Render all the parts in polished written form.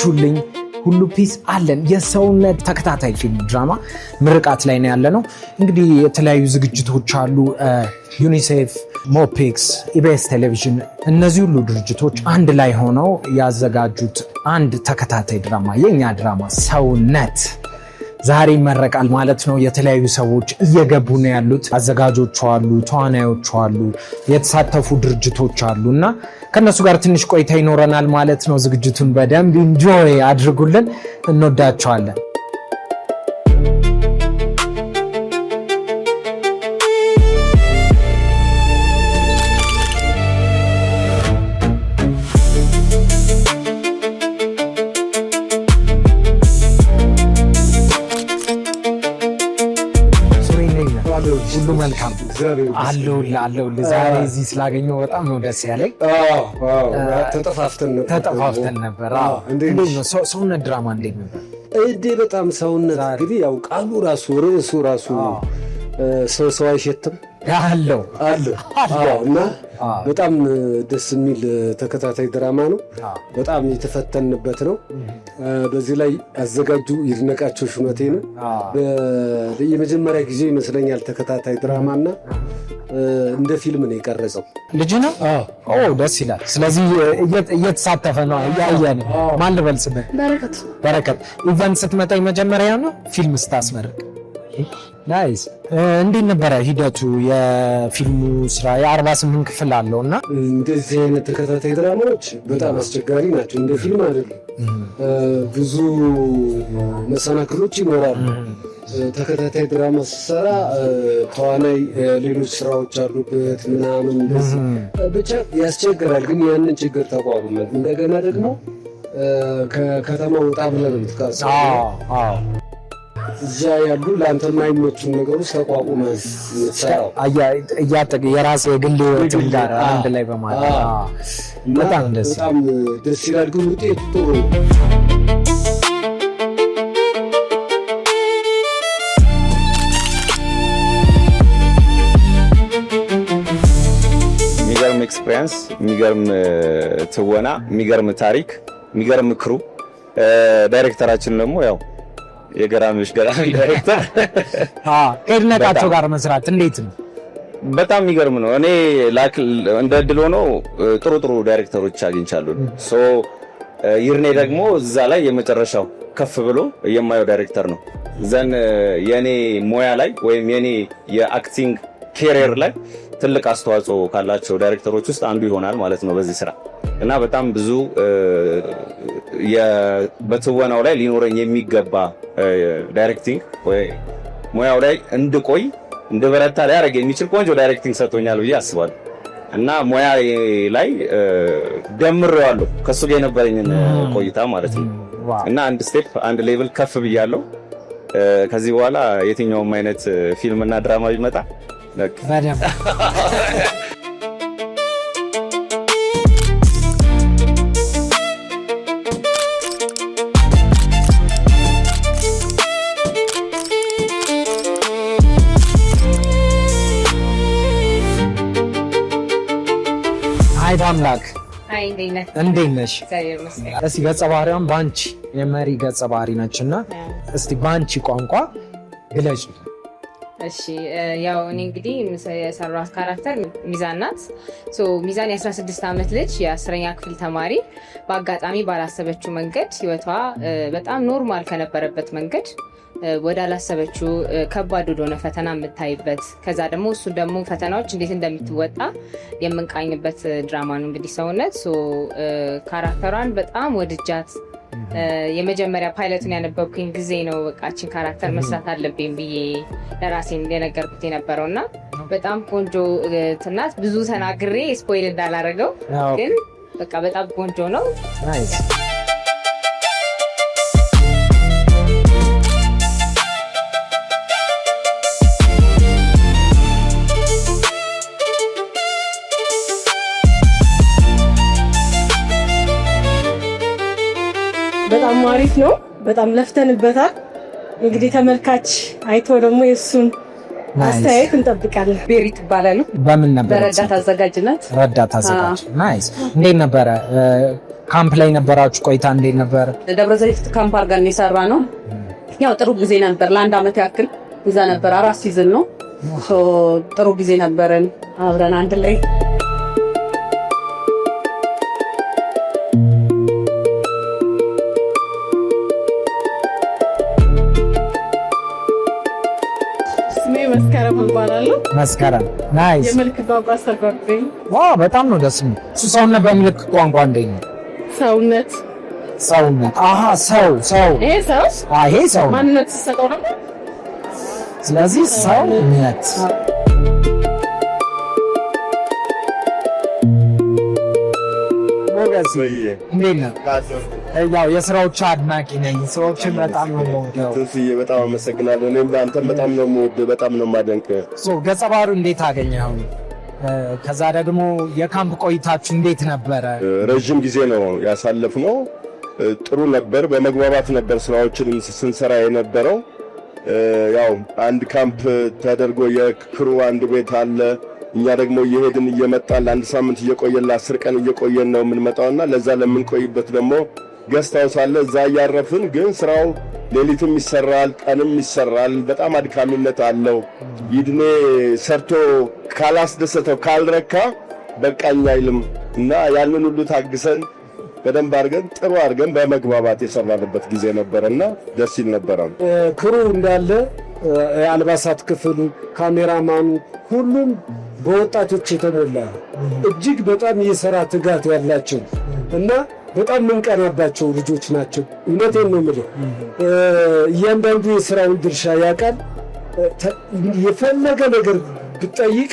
ናችሁልኝ? ሁሉ ፒስ አለን። የሰውነት ተከታታይ ፊልም ድራማ ምርቃት ላይ ነው ያለነው። እንግዲህ የተለያዩ ዝግጅቶች አሉ። ዩኒሴፍ፣ ሞፒክስ፣ ኢቢኤስ ቴሌቪዥን እነዚህ ሁሉ ድርጅቶች አንድ ላይ ሆነው ያዘጋጁት አንድ ተከታታይ ድራማ የኛ ድራማ ሰውነት ዛሬ ይመረቃል ማለት ነው። የተለያዩ ሰዎች እየገቡ ነው ያሉት። አዘጋጆቹ አሉ፣ ተዋናዮቹ አሉ፣ የተሳተፉ ድርጅቶች አሉ እና ከነሱ ጋር ትንሽ ቆይታ ይኖረናል ማለት ነው። ዝግጅቱን በደንብ ኢንጆይ አድርጉልን። እንወዳቸዋለን። ሁሉ መልካም አለው። ዛሬ እዚህ ስላገኘው በጣም ነው ደስ ያለኝ። ተጠፋፍተን ነበር። እንዴት ነው ሰውነት ድራማ እንዴት ነበር? በጣም ሰውነት እንግዲህ ያው ቃሉ ራሱ ርዕሱ ራሱ ሰው አይሸትም አለው እና በጣም ደስ የሚል ተከታታይ ድራማ ነው። በጣም የተፈተንበት ነው። በዚህ ላይ አዘጋጁ ይድነቃቸው ሹመቴ ነው። የመጀመሪያ ጊዜ ይመስለኛል ተከታታይ ድራማና እንደ ፊልም ነው የቀረጸው። ልጅ ነው። ደስ ይላል። ስለዚህ እየተሳተፈ ነው። እያየን ማን ልበል ስምህ? በረከት። ኢቨንት ስትመጣ መጀመሪያ ነው ፊልም ስታስመርቅ? ናይስ። እንዴት ነበረ ሂደቱ? የፊልሙ ስራ የ48 ክፍል አለው እና እንደዚህ አይነት ተከታታይ ድራማዎች በጣም አስቸጋሪ ናቸው። እንደ ፊልም አይደለም። ብዙ መሰናክሎች ይኖራሉ። ተከታታይ ድራማ ስትሰራ ተዋናይ ሌሎች ስራዎች አሉበት ምናምን ብቻ ያስቸግራል። ግን ያንን ችግር ተቋቁመን እንደገና ደግሞ ከከተማ ወጣ ብለን የምትቀርጸው እዛ ያሉ ለአንተ የማይመቹ ነገሮች ተቋቁመህ የምትሰራው የራስ የግል ህይወት ጋር አንድ ላይ በማለት በጣም ደስ ይላል። ግን ውጤቱ ጥሩ ነው። የሚገርም ኤክስፒሪየንስ፣ የሚገርም ትወና፣ የሚገርም ታሪክ፣ የሚገርም ክሩ። ዳይሬክተራችን ደግሞ ያው የገራሚዎች ገራሚ ዳይሬክተር ከድነቃቸው ጋር መስራት እንዴት ነው? በጣም የሚገርም ነው። እኔ እንደ እድል ሆኖ ጥሩ ዳይሬክተሮች አግኝቻለሁ። ይርኔ ደግሞ እዛ ላይ የመጨረሻው ከፍ ብሎ የማየው ዳይሬክተር ነው። ዘን የኔ ሙያ ላይ ወይም የኔ የአክቲንግ ኬሪየር ላይ ትልቅ አስተዋጽኦ ካላቸው ዳይሬክተሮች ውስጥ አንዱ ይሆናል ማለት ነው በዚህ ስራ እና በጣም ብዙ በትወናው ላይ ሊኖረኝ የሚገባ ዳይሬክቲንግ ወይ ሙያው ላይ እንድቆይ እንድበረታ ሊያደርግ የሚችል ቆንጆ ዳይሬክቲንግ ሰጥቶኛል ብዬ አስባለሁ እና ሙያ ላይ ደምሬዋለሁ ከሱ ጋር የነበረኝን ቆይታ ማለት ነው እና አንድ ስቴፕ አንድ ሌቭል ከፍ ብያለሁ። ከዚህ በኋላ የትኛውም አይነት ፊልምና ድራማ ቢመጣ አምላክ እንዴት ነሽ? እስቲ ገጸ ባህሪዋን ባንቺ የመሪ ገጸ ባህሪ ነችና እስቲ ባንቺ ቋንቋ ግለጪ። እሺ ያው እኔ እንግዲህ የሰራሁት ካራክተር ሚዛን ናት። ሚዛን የ16 ዓመት ልጅ የ10ኛ ክፍል ተማሪ በአጋጣሚ ባላሰበችው መንገድ ህይወቷ በጣም ኖርማል ከነበረበት መንገድ ወደ አላሰበችው ከባድ ወደሆነ ፈተና የምታይበት ከዛ ደግሞ እሱ ደግሞ ፈተናዎች እንዴት እንደምትወጣ የምንቃኝበት ድራማ ነው እንግዲህ ሰውነት። ካራክተሯን በጣም ወድጃት የመጀመሪያ ፓይለቱን ያነበብኩኝ ጊዜ ነው በቃችን ካራክተር መስራት አለብኝ ብዬ ለራሴን እንደነገርኩት የነበረውና በጣም ቆንጆ ትናት። ብዙ ተናግሬ ስፖይል እንዳላረገው ግን በቃ በጣም ቆንጆ ነው። ናይስ። በጣም አሪፍ ነው። በጣም ለፍተንበታል። እንግዲህ ተመልካች አይቶ ደግሞ የሱን አስተያየት እንጠብቃለን። ቤሪት ይባላል። በምን ነበር? ረዳት አዘጋጅ ናት። ረዳት አዘጋጅ። ናይስ። እንዴት ነበረ? ካምፕ ላይ ነበራችሁ ቆይታ እንዴት ነበር? ደብረ ዘይት ካምፕ አድርገን የሰራ ነው። ያው ጥሩ ጊዜ ነበር። ለአንድ ዓመት ያክል እዛ ነበር። 4 ሲዝን ነው። ጥሩ ጊዜ ነበረን አብረን አንድ ላይ። መስከረም እባላለሁ። መስከረም ናይስ። የምልክት ቋንቋ አስተርጓሚ። ዋው በጣም ነው ደስ የሚል። ሰውነት በምልክት ቋንቋ እንዴት ነው? ሰውነት አሃ ሰው ይሄ ሰው ማንነት ሲሰጠው ነው። ስለዚህ ሰውነት እንዴት ነው? ያው የስራዎች አድናቂ ነኝ። ስራዎችን በጣም ነው የምወደው። በጣም አመሰግናለሁ። እኔም በአንተም በጣም ነው የምወደው፣ በጣም ነው የማደንቀው። ገጸ ባህሪው እንዴት አገኘኸው? ከዛ ደግሞ የካምፕ ቆይታችሁ እንዴት ነበረ? ረዥም ጊዜ ነው ያሳለፍነው። ጥሩ ነበር። በመግባባት ነበር ስራዎችን ስንሰራ የነበረው። ያው አንድ ካምፕ ተደርጎ የክሩ አንድ ቤት አለ። እኛ ደግሞ እየሄድን እየመጣን ለአንድ ሳምንት እየቆየን ለ10 ቀን እየቆየን ነው የምንመጣውና ለዛ ለምንቆይበት ደግሞ ገስት ሃውስ አለ። እዛ እያረፍን ግን ስራው ሌሊትም ይሰራል፣ ቀንም ይሰራል። በጣም አድካሚነት አለው። ይድኔ ሰርቶ ካላስደሰተው ካልረካ በቃኝ አይልም እና ያንን ሁሉ ታግሰን በደንብ አድርገን ጥሩ አድርገን በመግባባት የሰራንበት ጊዜ ነበርና ደስ ይል ነበረ። ክሩ እንዳለ የአልባሳት ክፍሉ፣ ካሜራማኑ፣ ሁሉም በወጣቶች የተሞላ እጅግ በጣም የሥራ ትጋት ያላቸው እና በጣም ምንቀናባቸው ልጆች ናቸው። እውነቴን ነው የምልህ። እያንዳንዱ የሥራውን ድርሻ ያውቃል። የፈለገ ነገር ብትጠይቅ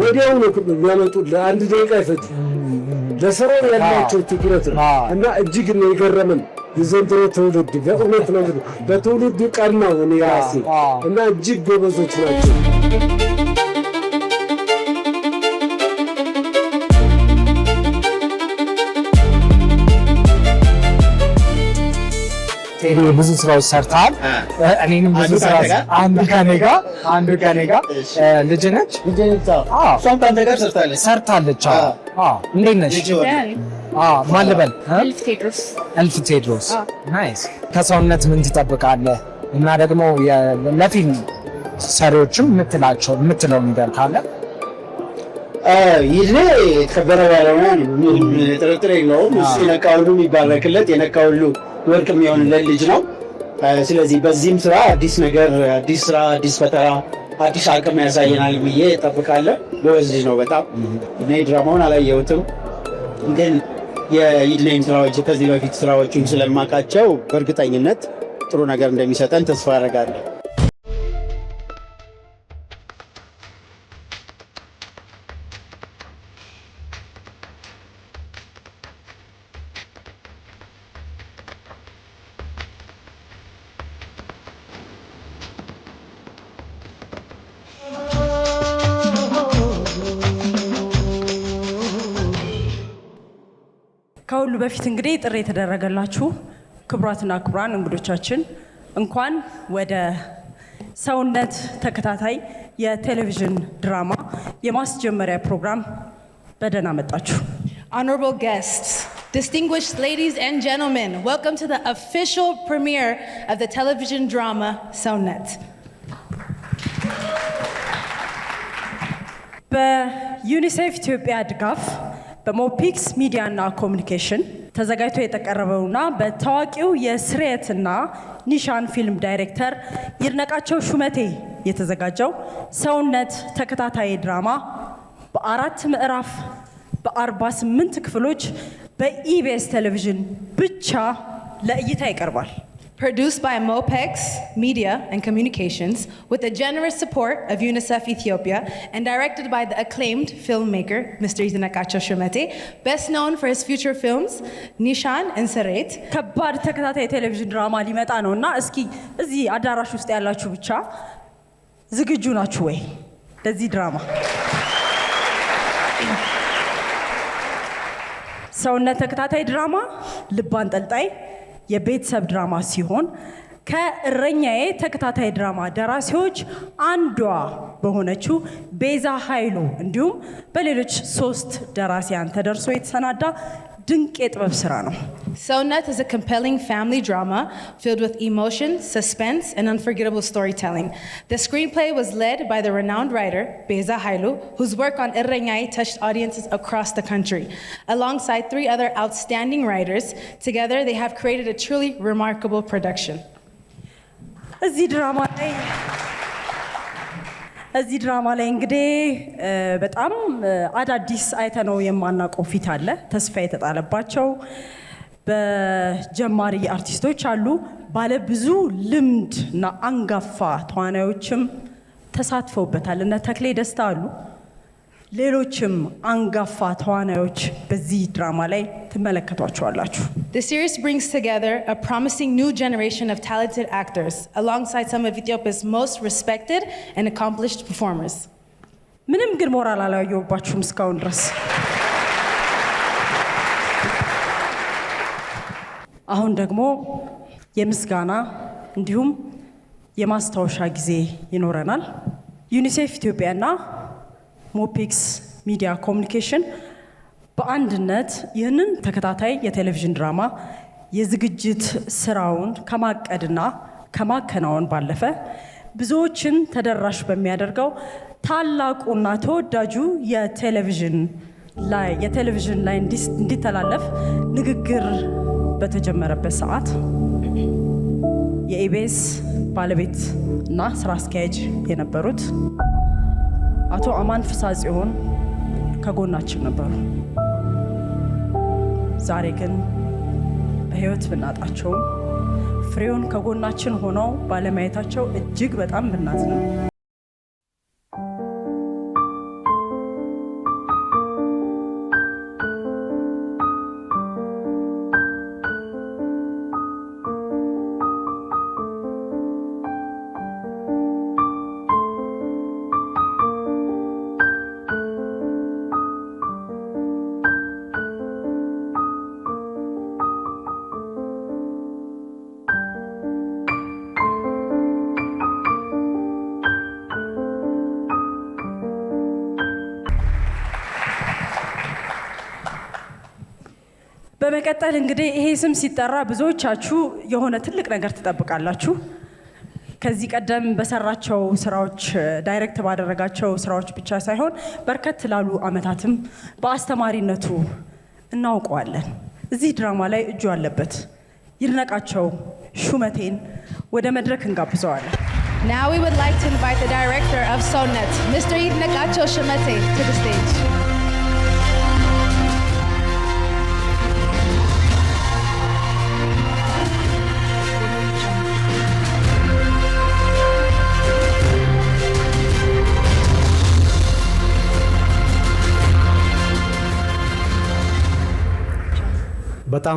ወዲያው ነው የሚያመጡልህ። 1 ደቂቃ አይፈጅም። ለሥራው ያላቸው ትኩረት እና እጅግ ነው የገረመን። የዘንድሮ ትውልድ በእውነት ነው በትውልዱ ቀናው እኔ ራሴ እና እጅግ ጎበዞች ናቸው። ብዙ ስራዎች ሰርተሃል። እኔንም ብዙ ስራ አንዱ ከኔ ጋር ልጅ ነች። ሰርታለች። እንዴት ነች? ማን ልበል? እልፍ ቴድሮስ። ናይስ። ከሰውነት ምን ትጠብቃለህ? እና ደግሞ ለፊልም ሰሪዎችም የምትለው ነገር ካለ? ይህ የተከበረ ባለሙያ ነው፣ ምንም ጥርጥር የለውም። እሱ የነካ ሁሉ የሚባረክለት የነካ ሁሉ ወርቅ የሚሆንለት ልጅ ነው። ስለዚህ በዚህም ስራ አዲስ ነገር፣ አዲስ ስራ፣ አዲስ ፈጠራ፣ አዲስ አቅም ያሳየናል ብዬ እጠብቃለሁ። ጎበዝ ልጅ ነው በጣም። እኔ ድራማውን አላየሁትም፣ ግን የይድኔን ስራዎች ከዚህ በፊት ስራዎቹን ስለማውቃቸው በእርግጠኝነት ጥሩ ነገር እንደሚሰጠን ተስፋ አደርጋለሁ። ከሁሉ በፊት እንግዲህ ጥሪ የተደረገላችሁ ክቡራትና ክቡራን እንግዶቻችን እንኳን ወደ ሰውነት ተከታታይ የቴሌቪዥን ድራማ የማስጀመሪያ ፕሮግራም በደህና መጣችሁ። Honorable guests, distinguished ladies and gentlemen, welcome to the official premiere of the television drama Saunet. በዩኒሴፍ ኢትዮጵያ ድጋፍ በሞፒክስ ሚዲያ እና ኮሚኒኬሽን ተዘጋጅቶ የቀረበውና በታዋቂው የስርየትና ኒሻን ፊልም ዳይሬክተር ይድነቃቸው ሹመቴ የተዘጋጀው ሰውነት ተከታታይ ድራማ በ4 ምዕራፍ በ48 ክፍሎች በኢቢኤስ ቴሌቪዥን ብቻ ለእይታ ይቀርባል። Produced by MOPEX Media and Communications with the generous support of UNICEF Ethiopia and directed by the acclaimed filmmaker Mr. Yidnekacho Shumete, best known for his future films Nishan and Seret. ከባድ ተከታታይ ቴሌቪዥን ድራማ ሊመጣ ነውና እስኪ እዚህ አዳራሽ ውስጥ ያላችሁ ብቻ ዝግጁ ናችሁ ወይ ለዚህ ድራማ? ሰውነት ተከታታይ ድራማ ልብ አንጠልጣይ የቤተሰብ ድራማ ሲሆን ከእረኛዬ ተከታታይ ድራማ ደራሲዎች አንዷ በሆነችው ቤዛ ኃይሉ እንዲሁም በሌሎች 3 ደራሲያን ተደርሶ የተሰናዳ ድንቅ የጥበብ ስራ ነው። Sonnet is a compelling family drama filled with emotion, suspense, and unforgettable storytelling. The screenplay was led by the renowned writer, Beza Hailu, whose work on Irrenyai touched audiences across the country. Alongside 3 other outstanding writers, together they have created a truly remarkable production. እዚህ ድራማ ላይ እንግዲህ በጣም አዳዲስ አይተነው የማናውቀው ፊት አለ። ተስፋ የተጣለባቸው በጀማሪ አርቲስቶች አሉ። ባለ ብዙ ልምድ እና አንጋፋ ተዋናዮችም ተሳትፈውበታል። እነ ተክሌ ደስታ አሉ። ሌሎችም አንጋፋ ተዋናዮች በዚህ ድራማ ላይ ትመለከቷቸዋላችሁ። The series brings together a promising new generation of talented actors alongside some of Ethiopia's most respected and accomplished performers. ምንም ግን ሞራል አላየሁባችሁም እስካሁን ድረስ። አሁን ደግሞ የምስጋና እንዲሁም የማስታወሻ ጊዜ ይኖረናል። ዩኒሴፍ ኢትዮጵያና ሞፒክስ ሚዲያ ኮሚኒኬሽን በአንድነት ይህንን ተከታታይ የቴሌቪዥን ድራማ የዝግጅት ስራውን ከማቀድና ከማከናወን ባለፈ ብዙዎችን ተደራሽ በሚያደርገው ታላቁና ተወዳጁ የቴሌቪዥን ላይ እንዲተላለፍ ንግግር በተጀመረበት ሰዓት የኢቢኤስ ባለቤት እና ስራ አስኪያጅ የነበሩት አቶ አማን ፍሳጽዮን ከጎናችን ነበሩ። ዛሬ ግን በህይወት ብናጣቸውም ፍሬውን ከጎናችን ሆነው ባለማየታቸው እጅግ በጣም ብናዝንም በመቀጠል እንግዲህ ይሄ ስም ሲጠራ ብዙዎቻችሁ የሆነ ትልቅ ነገር ትጠብቃላችሁ። ከዚህ ቀደም በሰራቸው ስራዎች ዳይሬክት ባደረጋቸው ስራዎች ብቻ ሳይሆን በርከት ላሉ አመታትም በአስተማሪነቱ እናውቀዋለን። እዚህ ድራማ ላይ እጁ አለበት። ይድነቃቸው ሹመቴን ወደ መድረክ እንጋብዘዋለን። Now we would like to invite the director of Sonnet, Mr. Yidnekacho Shumete, to the stage.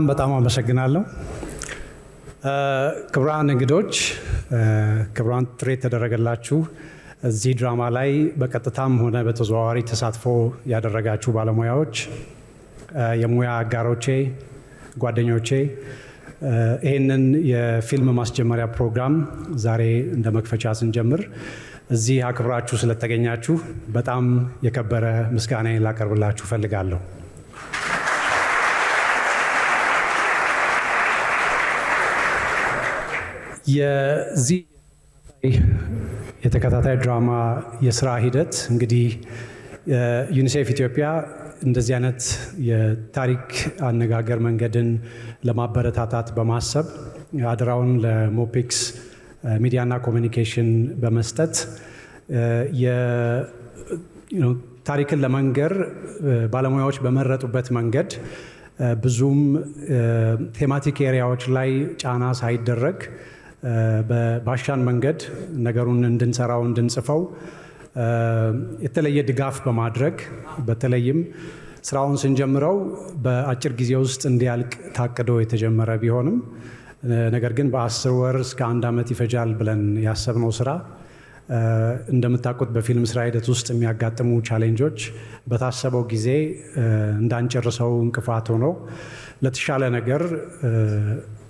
በጣም አመሰግናለሁ። ክቡራን እንግዶች፣ ክቡራን ጥሪ የተደረገላችሁ እዚህ ድራማ ላይ በቀጥታም ሆነ በተዘዋዋሪ ተሳትፎ ያደረጋችሁ ባለሙያዎች፣ የሙያ አጋሮቼ፣ ጓደኞቼ ይህንን የፊልም ማስጀመሪያ ፕሮግራም ዛሬ እንደ መክፈቻ ስንጀምር እዚህ አክብራችሁ ስለተገኛችሁ በጣም የከበረ ምስጋናዬን ላቀርብላችሁ ፈልጋለሁ። የዚህ የተከታታይ ድራማ የስራ ሂደት እንግዲህ ዩኒሴፍ ኢትዮጵያ እንደዚህ አይነት የታሪክ አነጋገር መንገድን ለማበረታታት በማሰብ አደራውን ለሞፒክስ ሚዲያና ኮሚኒኬሽን በመስጠት ታሪክን ለመንገር ባለሙያዎች በመረጡበት መንገድ ብዙም ቴማቲክ ኤሪያዎች ላይ ጫና ሳይደረግ በባሻን መንገድ ነገሩን እንድንሰራው እንድንጽፈው የተለየ ድጋፍ በማድረግ በተለይም ስራውን ስንጀምረው በአጭር ጊዜ ውስጥ እንዲያልቅ ታቅዶ የተጀመረ ቢሆንም ነገር ግን በ10 ወር እስከ 1 ዓመት ይፈጃል ብለን ያሰብነው ስራ እንደምታውቁት በፊልም ስራ ሂደት ውስጥ የሚያጋጥሙ ቻሌንጆች በታሰበው ጊዜ እንዳንጨርሰው እንቅፋት ሆኖ ለተሻለ ነገር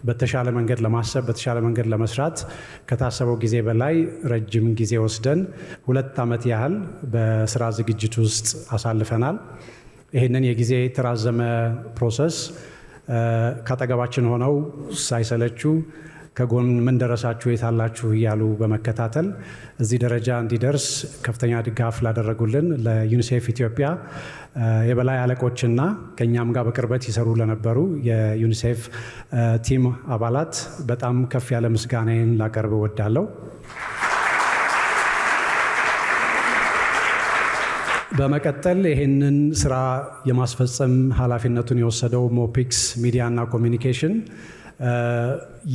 በተሻለ መንገድ ለማሰብ በተሻለ መንገድ ለመስራት ከታሰበው ጊዜ በላይ ረጅም ጊዜ ወስደን 2 ዓመት ያህል በስራ ዝግጅት ውስጥ አሳልፈናል። ይህንን የጊዜ የተራዘመ ፕሮሰስ ካጠገባችን ሆነው ሳይሰለቹ ከጎን ምን ደረሳችሁ የታላችሁ እያሉ በመከታተል እዚህ ደረጃ እንዲደርስ ከፍተኛ ድጋፍ ላደረጉልን ለዩኒሴፍ ኢትዮጵያ የበላይ አለቆችና ከኛም ጋር በቅርበት ይሰሩ ለነበሩ የዩኒሴፍ ቲም አባላት በጣም ከፍ ያለ ምስጋናዬን ላቀርብ እወዳለሁ። በመቀጠል ይህንን ስራ የማስፈጸም ኃላፊነቱን የወሰደው ሞፒክስ ሚዲያ እና ኮሚኒኬሽን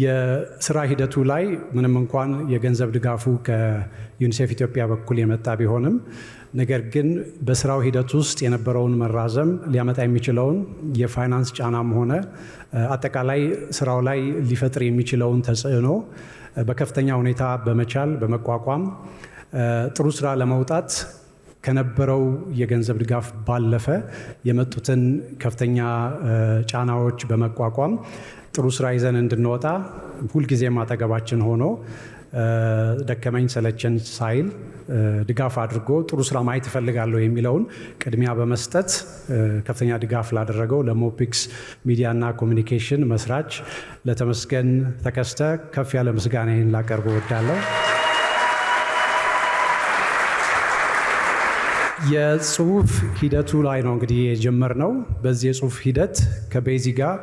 የስራ ሂደቱ ላይ ምንም እንኳን የገንዘብ ድጋፉ ከዩኒሴፍ ኢትዮጵያ በኩል የመጣ ቢሆንም ነገር ግን በስራው ሂደት ውስጥ የነበረውን መራዘም ሊያመጣ የሚችለውን የፋይናንስ ጫናም ሆነ አጠቃላይ ስራው ላይ ሊፈጥር የሚችለውን ተጽዕኖ በከፍተኛ ሁኔታ በመቻል በመቋቋም ጥሩ ስራ ለመውጣት ከነበረው የገንዘብ ድጋፍ ባለፈ የመጡትን ከፍተኛ ጫናዎች በመቋቋም ጥሩ ስራ ይዘን እንድንወጣ ሁልጊዜም አጠገባችን ሆኖ ደከመኝ ሰለቸን ሳይል ድጋፍ አድርጎ ጥሩ ስራ ማየት እፈልጋለሁ የሚለውን ቅድሚያ በመስጠት ከፍተኛ ድጋፍ ላደረገው ለሞፒክስ ሚዲያ እና ኮሚኒኬሽን መስራች ለተመስገን ተከስተ ከፍ ያለ ምስጋናዬን ላቀርብ እወዳለሁ። የጽሁፍ ሂደቱ ላይ ነው እንግዲህ የጀመርነው። በዚህ የጽሁፍ ሂደት ከቤዚ ጋር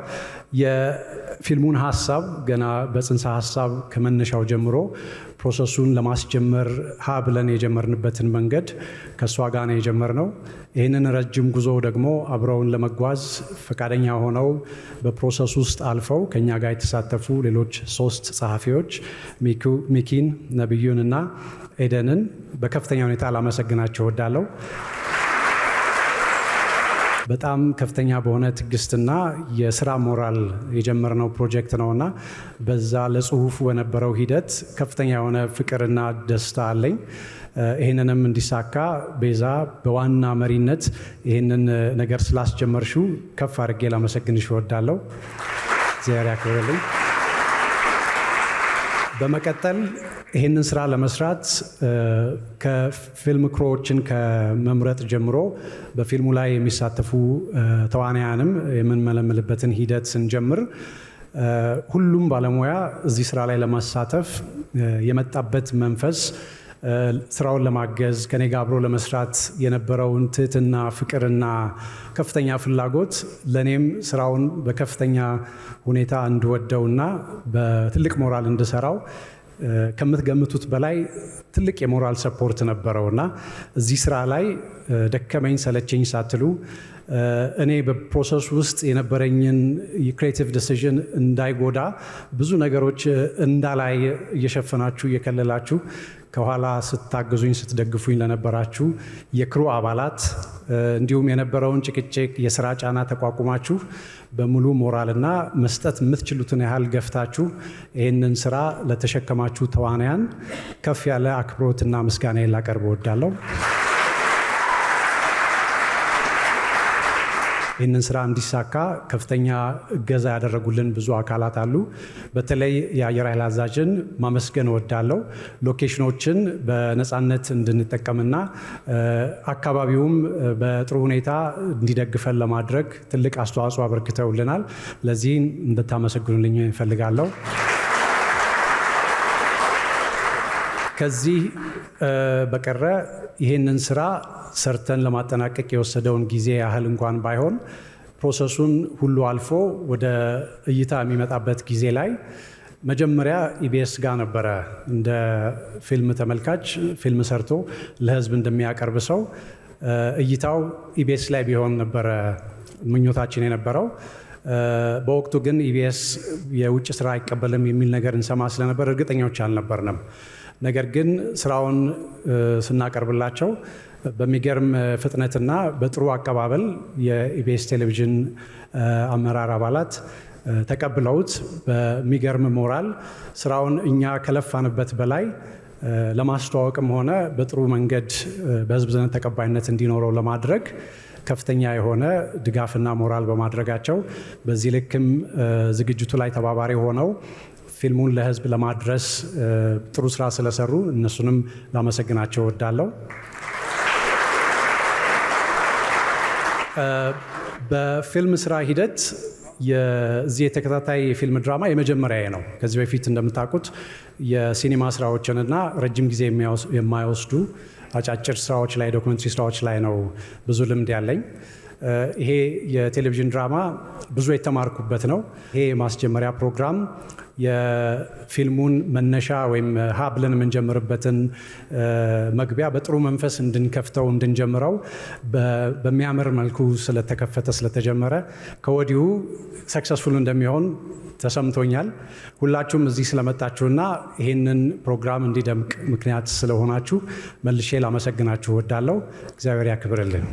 የፊልሙን ሀሳብ ገና በጽንሰ ሀሳብ ከመነሻው ጀምሮ ፕሮሰሱን ለማስጀመር ሀ ብለን የጀመርንበትን መንገድ ከእሷ ጋር ነው የጀመርነው። ይህንን ረጅም ጉዞ ደግሞ አብረውን ለመጓዝ ፈቃደኛ ሆነው በፕሮሰሱ ውስጥ አልፈው ከኛ ጋር የተሳተፉ ሌሎች 3 ጸሐፊዎች ሚኪን፣ ነብዩን እና ኤደንን በከፍተኛ ሁኔታ ላመሰግናቸው እወዳለሁ። በጣም ከፍተኛ በሆነ ትዕግስትና የስራ ሞራል የጀመርነው ፕሮጀክት ነውና በዛ ለጽሁፉ በነበረው ሂደት ከፍተኛ የሆነ ፍቅርና ደስታ አለኝ። ይህንንም እንዲሳካ ቤዛ በዋና መሪነት ይህንን ነገር ስላስጀመርሽው ከፍ አድርጌ ላመሰግንሽ እወዳለሁ። እግዚአብሔር ያክብርልኝ። በመቀጠል ይህንን ስራ ለመስራት ከፊልም ክሮዎችን ከመምረጥ ጀምሮ በፊልሙ ላይ የሚሳተፉ ተዋናያንም የምንመለምልበትን ሂደት ስንጀምር ሁሉም ባለሙያ እዚህ ስራ ላይ ለማሳተፍ የመጣበት መንፈስ ስራውን ለማገዝ ከኔ ጋር አብሮ ለመስራት የነበረውን ትህትና፣ ፍቅርና ከፍተኛ ፍላጎት ለኔም ስራውን በከፍተኛ ሁኔታ እንድወደውና በትልቅ ሞራል እንድሰራው ከምትገምቱት በላይ ትልቅ የሞራል ሰፖርት ነበረውና እዚህ ስራ ላይ ደከመኝ ሰለቸኝ ሳትሉ እኔ በፕሮሰስ ውስጥ የነበረኝን የክሬቲቭ ዲሲዥን እንዳይጎዳ ብዙ ነገሮች እንዳላይ እየሸፈናችሁ እየከለላችሁ ከኋላ ስታገዙኝ ስትደግፉኝ ለነበራችሁ የክሩ አባላት እንዲሁም የነበረውን ጭቅጭቅ የስራ ጫና ተቋቁማችሁ በሙሉ ሞራልና መስጠት የምትችሉትን ያህል ገፍታችሁ ይህንን ስራ ለተሸከማችሁ ተዋናያን ከፍ ያለ አክብሮትና ምስጋና ላቀርብ እወዳለሁ። ይህንን ስራ እንዲሳካ ከፍተኛ እገዛ ያደረጉልን ብዙ አካላት አሉ። በተለይ የአየር ኃይል አዛዥን ማመስገን እወዳለሁ። ሎኬሽኖችን በነፃነት እንድንጠቀምና አካባቢውም በጥሩ ሁኔታ እንዲደግፈን ለማድረግ ትልቅ አስተዋጽኦ አበርክተውልናል። ለዚህ እንድታመሰግኑልኝ እፈልጋለሁ። ከዚህ በቀረ ይህንን ስራ ሰርተን ለማጠናቀቅ የወሰደውን ጊዜ ያህል እንኳን ባይሆን ፕሮሰሱን ሁሉ አልፎ ወደ እይታ የሚመጣበት ጊዜ ላይ መጀመሪያ ኢቢኤስ ጋር ነበረ እንደ ፊልም ተመልካች ፊልም ሰርቶ ለህዝብ እንደሚያቀርብ ሰው እይታው ኢቢኤስ ላይ ቢሆን ነበረ ምኞታችን የነበረው። በወቅቱ ግን ኢቢኤስ የውጭ ስራ አይቀበልም የሚል ነገር እንሰማ ስለነበር እርግጠኞች አልነበርንም። ነገር ግን ስራውን ስናቀርብላቸው በሚገርም ፍጥነትና በጥሩ አቀባበል የኢቢኤስ ቴሌቪዥን አመራር አባላት ተቀብለውት በሚገርም ሞራል ስራውን እኛ ከለፋንበት በላይ ለማስተዋወቅም ሆነ በጥሩ መንገድ በህዝብ ዘንድ ተቀባይነት እንዲኖረው ለማድረግ ከፍተኛ የሆነ ድጋፍና ሞራል በማድረጋቸው በዚህ ልክም ዝግጅቱ ላይ ተባባሪ ሆነው ፊልሙን ለህዝብ ለማድረስ ጥሩ ስራ ስለሰሩ እነሱንም ላመሰግናቸው እወዳለሁ። በፊልም ስራ ሂደት የዚህ የተከታታይ የፊልም ድራማ የመጀመሪያዬ ነው። ከዚህ በፊት እንደምታውቁት የሲኒማ ስራዎችንና ረጅም ጊዜ የማይወስዱ አጫጭር ስራዎች ላይ ዶክመንተሪ ስራዎች ላይ ነው ብዙ ልምድ ያለኝ። ይሄ የቴሌቪዥን ድራማ ብዙ የተማርኩበት ነው። ይሄ የማስጀመሪያ ፕሮግራም የፊልሙን መነሻ ወይም ሀ ብለን የምንጀምርበትን መግቢያ በጥሩ መንፈስ እንድንከፍተው እንድንጀምረው በሚያምር መልኩ ስለተጀመረ ከወዲሁ ሰክሰስፉል እንደሚሆን ተሰምቶኛል። ሁላችሁም እዚህ ስለመጣችሁና ይህንን ፕሮግራም እንዲደምቅ ምክንያት ስለሆናችሁ መልሼ ላመሰግናችሁ እወዳለሁ። እግዚአብሔር ያክብርልን።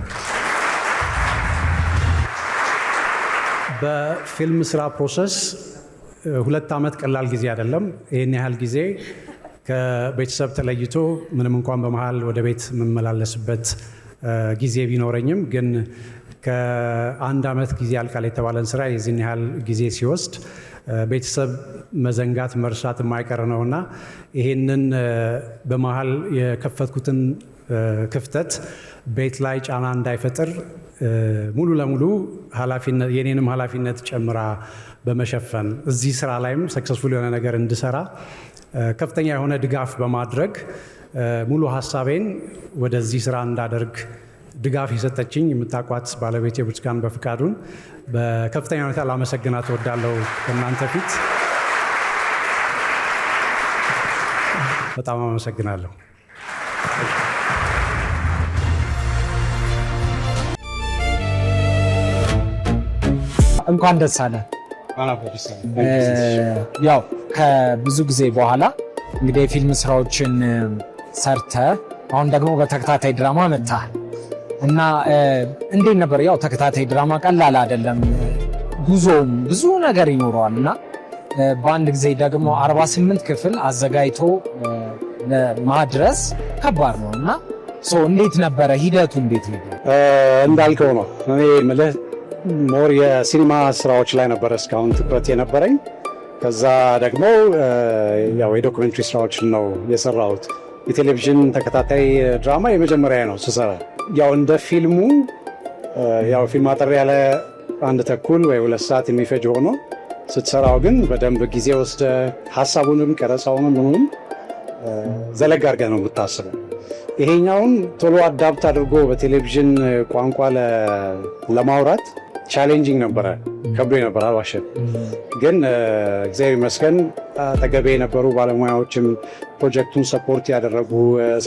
በፊልም ስራ ፕሮሰስ 2 ዓመት ቀላል ጊዜ አይደለም። ይህን ያህል ጊዜ ከቤተሰብ ተለይቶ ምንም እንኳን በመሃል ወደ ቤት የምመላለስበት ጊዜ ቢኖረኝም ግን ከ1 ዓመት ጊዜ ያልቃል የተባለን ስራ የዚህን ያህል ጊዜ ሲወስድ ቤተሰብ መዘንጋት መርሳት የማይቀር ነውና ይህንን በመሃል የከፈትኩትን ክፍተት ቤት ላይ ጫና እንዳይፈጥር ሙሉ ለሙሉ የኔንም ኃላፊነት ጨምራ በመሸፈን እዚህ ስራ ላይም ሰክሰስፉል የሆነ ነገር እንድሰራ ከፍተኛ የሆነ ድጋፍ በማድረግ ሙሉ ሀሳቤን ወደዚህ ስራ እንዳደርግ ድጋፍ የሰጠችኝ የምታውቋት ባለቤቴ ብርቱካን በፍቃዱን በከፍተኛ ሁኔታ ላመሰግናት እወዳለሁ። ከእናንተ ፊት በጣም አመሰግናለሁ። እንኳን ደስ አለ። ያው ከብዙ ጊዜ በኋላ እንግዲህ የፊልም ስራዎችን ሰርተ አሁን ደግሞ በተከታታይ ድራማ መጥተሃል እና እንዴት ነበር? ያው ተከታታይ ድራማ ቀላል አይደለም፣ ጉዞም ብዙ ነገር ይኖረዋል እና በአንድ ጊዜ ደግሞ 48 ክፍል አዘጋጅቶ ማድረስ ከባድ ነው እና እንዴት ነበረ ሂደቱ? እንዴት ነው? እንዳልከው ነው። እኔ የምልህ ሞር የሲኒማ ስራዎች ላይ ነበረ እስካሁን ትኩረት የነበረኝ። ከዛ ደግሞ ያው የዶክመንተሪ ስራዎችን ነው የሰራሁት። የቴሌቪዥን ተከታታይ ድራማ የመጀመሪያ ነው ስሰራ። ያው እንደ ፊልሙ ያው ፊልም አጠር ያለ 1 ተኩል ወይ 2 ሰዓት የሚፈጅ ሆኖ ስትሰራው ግን በደንብ ጊዜ ወስደ ሀሳቡንም ቀረጻውንም ምኑንም ዘለግ አድርገህ ነው የምታስበው። ይሄኛውን ቶሎ አዳፕት አድርጎ በቴሌቪዥን ቋንቋ ለማውራት ቻሌንጂንግ ነበረ፣ ከብዶ ነበር፣ አልዋሽም። ግን እግዚአብሔር ይመስገን አጠገቤ የነበሩ ባለሙያዎችም ፕሮጀክቱን ሰፖርት ያደረጉ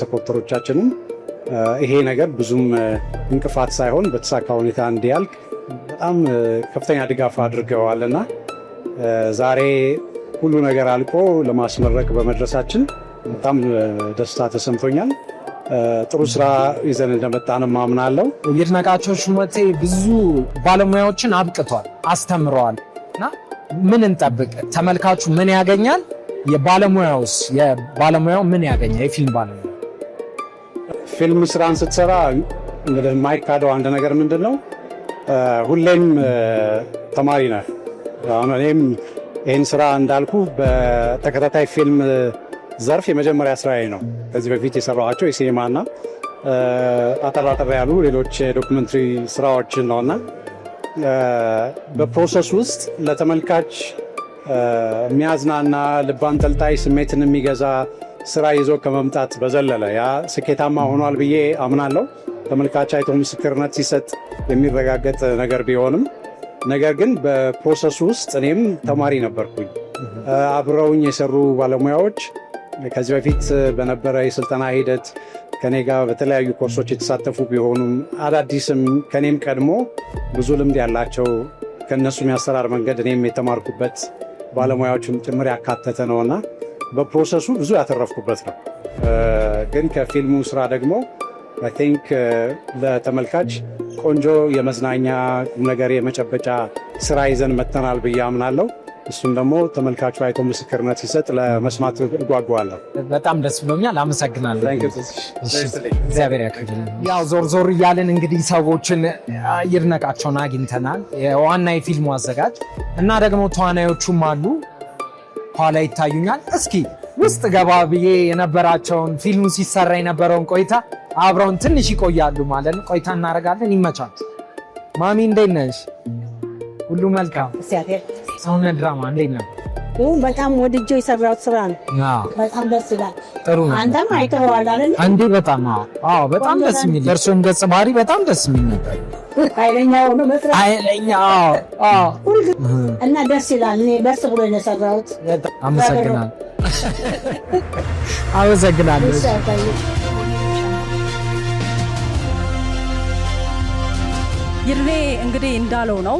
ሰፖርተሮቻችንም ይሄ ነገር ብዙም እንቅፋት ሳይሆን በተሳካ ሁኔታ እንዲያልቅ በጣም ከፍተኛ ድጋፍ አድርገዋልና ዛሬ ሁሉ ነገር አልቆ ለማስመረቅ በመድረሳችን በጣም ደስታ ተሰምቶኛል። ጥሩ ስራ ይዘን እንደመጣን ማምናለው። ይድነቃቸው ሹመቴ ብዙ ባለሙያዎችን አብቅቷል፣ አስተምረዋል እና ምን እንጠብቅ? ተመልካቹ ምን ያገኛል? የባለሙያው ምን ያገኛል? የፊልም ባለሙያ ፊልም ስራን ስትሰራ እንግዲህ የማይካደው አንድ ነገር ምንድን ነው? ሁሌም ተማሪ ነህ። እኔም ይህን ስራ እንዳልኩ በተከታታይ ፊልም ዘርፍ የመጀመሪያ ስራዬ ነው። ከዚህ በፊት የሰራኋቸው የሲኒማና አጠር ያሉ ሌሎች ዶክመንተሪ ስራዎችን ነውና በፕሮሰስ ውስጥ ለተመልካች የሚያዝናና ልብ አንጠልጣይ ስሜትን የሚገዛ ስራ ይዞ ከመምጣት በዘለለ ያ ስኬታማ ሆኗል ብዬ አምናለሁ። ተመልካች አይቶ ምስክርነት ሲሰጥ የሚረጋገጥ ነገር ቢሆንም ነገር ግን በፕሮሰሱ ውስጥ እኔም ተማሪ ነበርኩኝ። አብረውኝ የሰሩ ባለሙያዎች ከዚህ በፊት በነበረ የስልጠና ሂደት ከኔ ጋር በተለያዩ ኮርሶች የተሳተፉ ቢሆኑም አዳዲስም ከኔም ቀድሞ ብዙ ልምድ ያላቸው ከነሱም የአሰራር መንገድ እኔም የተማርኩበት ባለሙያዎችም ጭምር ያካተተ ነውና በፕሮሰሱ ብዙ ያተረፍኩበት ነው። ግን ከፊልሙ ስራ ደግሞ አይ ቲንክ ለተመልካች ቆንጆ የመዝናኛ ነገር የመጨበጫ ስራ ይዘን መጥተናል ብዬ አምናለሁ። እሱም ደግሞ ተመልካቹ አይቶ ምስክርነት ሲሰጥ ለመስማት እጓጓለሁ። በጣም ደስ ብሎኛል። አመሰግናለሁ። እግዚአብሔር ያክብርልን። ያው ዞር እያልን እንግዲህ ሰዎችን ይድነቃቸውን አግኝተናል። ዋና የፊልሙ አዘጋጅ እና ደግሞ ተዋናዮቹም አሉ ኋላ ይታዩኛል። እስኪ ውስጥ ገባ ብዬ የነበራቸውን ፊልሙ ሲሰራ የነበረውን ቆይታ አብረውን ትንሽ ይቆያሉ ማለት ነው። ቆይታ እናደርጋለን። ይመቻል። ማሚ እንዴት ነሽ? ሁሉ መልካም? ሰውነት ድራማ እንዴት ነው? በጣም ወድጄው የሰራሁት ስራ ነው። በጣም ደስ ይላል። ጥሩ ነው። አንተም አይተኸዋል አይደል? አንዴ በጣም አዎ፣ በጣም ደስ የሚል ደርሶን ገጸ ባህሪ በጣም ደስ የሚል ነበር። ኃይለኛ ሆኖ መስራት ኃይለኛ አዎ፣ እና ደስ ይላል። እኔ ደስ ብሎኝ ነው የሰራሁት። አመሰግናለሁ። አመሰግናለሁ። ይርኔ እንግዲህ እንዳለው ነው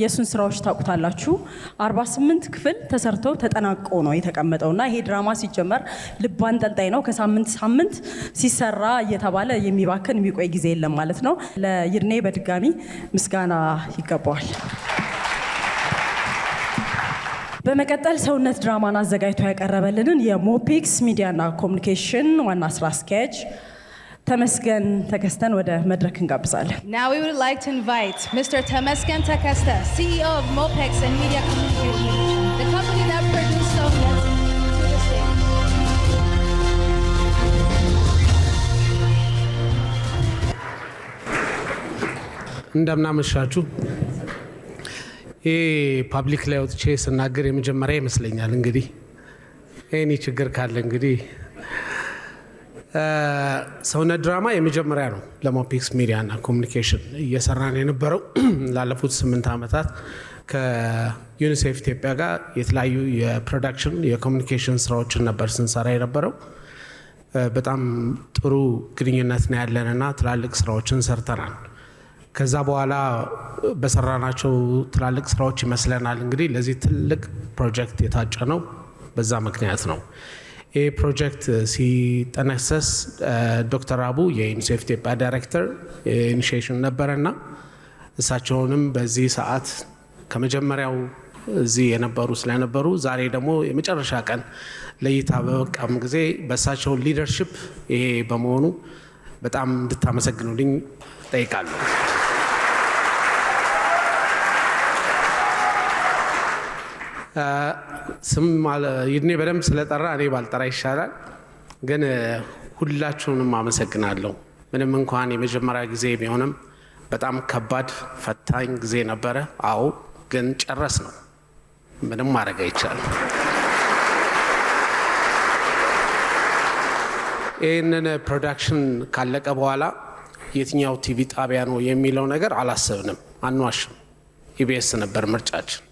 የሱን ስራዎች ታውቁታላችሁ። 48 ክፍል ተሰርተው ተጠናቆ ነው የተቀመጠውና ይሄ ድራማ ሲጀመር ልብ አንጠልጣይ ነው። ከሳምንት ሳምንት ሲሰራ እየተባለ የሚባክን የሚቆይ ጊዜ የለም ማለት ነው። ለይርኔ በድጋሚ ምስጋና ይገባዋል። በመቀጠል ሰውነት ድራማን አዘጋጅቶ ያቀረበልንን የሞፒክስ ሚዲያና ኮሚኒኬሽን ዋና ስራ አስኪያጅ ተመስገን ተከስተን ወደ መድረክ እንጋብዛለን። Now we would like to invite Mr. Temesgen Tekeste, CEO of Mopex and Media Communication, the company that produced Soulnet, to the stage. እንደምናመሻችሁ። ይሄ ፓብሊክ ላይ ወጥቼ ስናገር የመጀመሪያ ይመስለኛል። እንግዲህ ይሄኔ ችግር ካለ እንግዲህ ሰውነት ድራማ የመጀመሪያ ነው ለሞፒክስ ሚዲያ እና ኮሚኒኬሽን እየሰራን የነበረው ላለፉት 8 ዓመታት ከዩኒሴፍ ኢትዮጵያ ጋር የተለያዩ የፕሮዳክሽን የኮሚኒኬሽን ስራዎችን ነበር ስንሰራ የነበረው። በጣም ጥሩ ግንኙነት ነው ያለንና ትላልቅ ስራዎችን ሰርተናል። ከዛ በኋላ በሰራናቸው ትላልቅ ስራዎች ይመስለናል እንግዲህ ለዚህ ትልቅ ፕሮጀክት የታጨ ነው። በዛ ምክንያት ነው ይህ ፕሮጀክት ሲጠነሰስ ዶክተር አቡ የዩኒሴፍ ኢትዮጵያ ዳይሬክተር ኢኒሺዬሽን ነበረና እሳቸውንም በዚህ ሰዓት ከመጀመሪያው እዚህ የነበሩ ስለነበሩ ዛሬ ደግሞ የመጨረሻ ቀን ለይታ በበቃም ጊዜ በእሳቸው ሊደርሺፕ ይሄ በመሆኑ በጣም እንድታመሰግኑልኝ ጠይቃለሁ። ስም ይድኔ በደንብ ስለጠራ እኔ ባልጠራ ይሻላል። ግን ሁላችሁንም አመሰግናለሁ። ምንም እንኳን የመጀመሪያ ጊዜ ቢሆንም በጣም ከባድ ፈታኝ ጊዜ ነበረ። አዎ፣ ግን ጨረስ ነው። ምንም ማድረግ አይቻልም። ይህንን ፕሮዳክሽን ካለቀ በኋላ የትኛው ቲቪ ጣቢያ ነው የሚለው ነገር አላሰብንም። አንዋሽም። ኢቢኤስ ነበር ምርጫችን።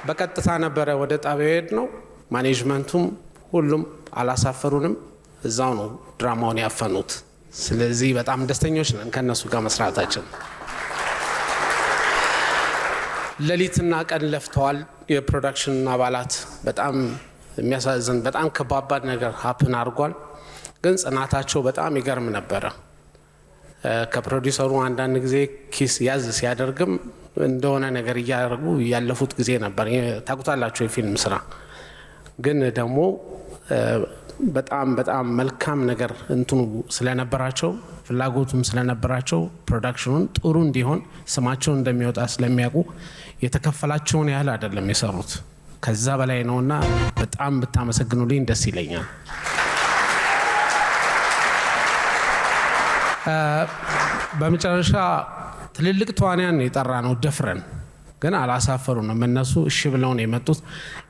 በቀጥታ ነበረ ወደ ጣቢያው ሄድ ነው። ማኔጅመንቱም ሁሉም አላሳፈሩንም። እዛው ነው ድራማውን ያፈኑት። ስለዚህ በጣም ደስተኞች ነን ከነሱ ጋር መስራታችን። ሌሊትና ቀን ለፍተዋል የፕሮዳክሽን አባላት። በጣም የሚያሳዝን በጣም ከባባድ ነገር ሀፕን አድርጓል። ግን ጽናታቸው በጣም ይገርም ነበረ። ከፕሮዲውሰሩ አንዳንድ ጊዜ ኪስ ያዝ ሲያደርግም እንደሆነ ነገር እያደረጉ ያለፉት ጊዜ ነበር። ታውቁታላችሁ የፊልም ስራ። ግን ደግሞ በጣም በጣም መልካም ነገር እንትኑ ስለነበራቸው ፍላጎቱም ስለነበራቸው ፕሮዳክሽኑን ጥሩ እንዲሆን ስማቸውን እንደሚወጣ ስለሚያውቁ የተከፈላቸውን ያህል አይደለም የሰሩት፣ ከዛ በላይ ነውና በጣም ብታመሰግኑልኝ ደስ ይለኛል። በመጨረሻ ትልልቅ ተዋንያን የጠራ ነው ደፍረን፣ ግን አላሳፈሩንም። እነሱ እሺ ብለው ነው የመጡት።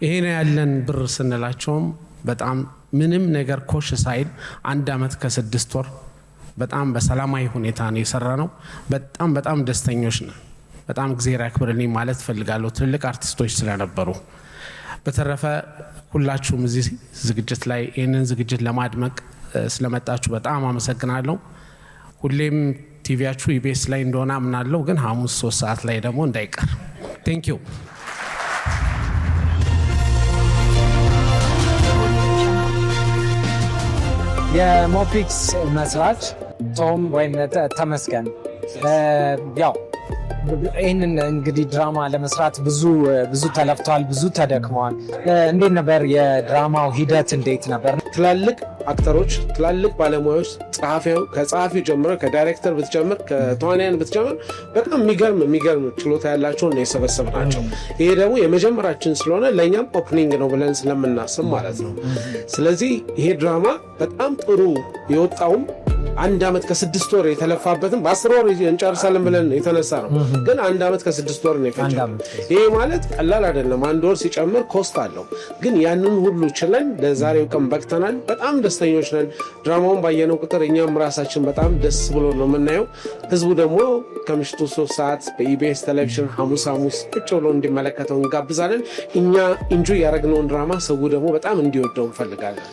ይሄ ነው ያለን ብር ስንላቸውም በጣም ምንም ነገር ኮሽ ሳይል 1 ዓመት ከ6 ወር በጣም በሰላማዊ ሁኔታ ነው የሰራ ነው። በጣም በጣም ደስተኞች ነን። በጣም እግዚአብሔር ያክብርልኝ ማለት ፈልጋለሁ ትልልቅ አርቲስቶች ስለነበሩ። በተረፈ ሁላችሁም እዚህ ዝግጅት ላይ ይህንን ዝግጅት ለማድመቅ ስለመጣችሁ በጣም አመሰግናለሁ። ሁሌም ቲቪያችሁ ኢቢኤስ ላይ እንደሆነ አምናለሁ፣ ግን ሐሙስ 3 ሰዓት ላይ ደግሞ እንዳይቀር። ቴንክ ዩ። የሞፒክስ መስራች ቶም ወይም ተመስገን ያው ይህንን እንግዲህ ድራማ ለመስራት ብዙ ተለፍተዋል፣ ብዙ ተደክመዋል። እንዴት ነበር የድራማው ሂደት? እንዴት ነበር? ትላልቅ አክተሮች፣ ትላልቅ ባለሙያዎች፣ ከጸሐፊው ጀምሮ ከዳይሬክተር ብትጀምር ከተዋንያን ብትጀምር በጣም የሚገርም ችሎታ ያላቸውን ነው የሰበሰብናቸው። ይሄ ደግሞ የመጀመሪያችን ስለሆነ ለእኛም ኦፕኒንግ ነው ብለን ስለምናስብ ማለት ነው። ስለዚህ ይሄ ድራማ በጣም ጥሩ የወጣውም 1 ዓመት ከ6 ወር የተለፋበትን በ10 ወር እንጨርሳለን ብለን የተነሳ ነው። ግን 1 ዓመት ከ6 ወር ነው የፈጀው። ይሄ ማለት ቀላል አይደለም። 1 ወር ሲጨምር ኮስት አለው። ግን ያንን ሁሉ ችለን ለዛሬው ቀን በቅተናል። በጣም ደስተኞች ነን። ድራማውን ባየነው ቁጥር እኛም ራሳችን በጣም ደስ ብሎ ነው የምናየው። ህዝቡ ደግሞ ከምሽቱ 3 ሰዓት በኢቢኤስ ቴሌቪዥን ሐሙስ ቁጭ ብሎ እንዲመለከተው እንጋብዛለን። እኛ ኢንጆይ ያደረግነውን ድራማ ሰው ደግሞ በጣም እንዲወደው እንፈልጋለን።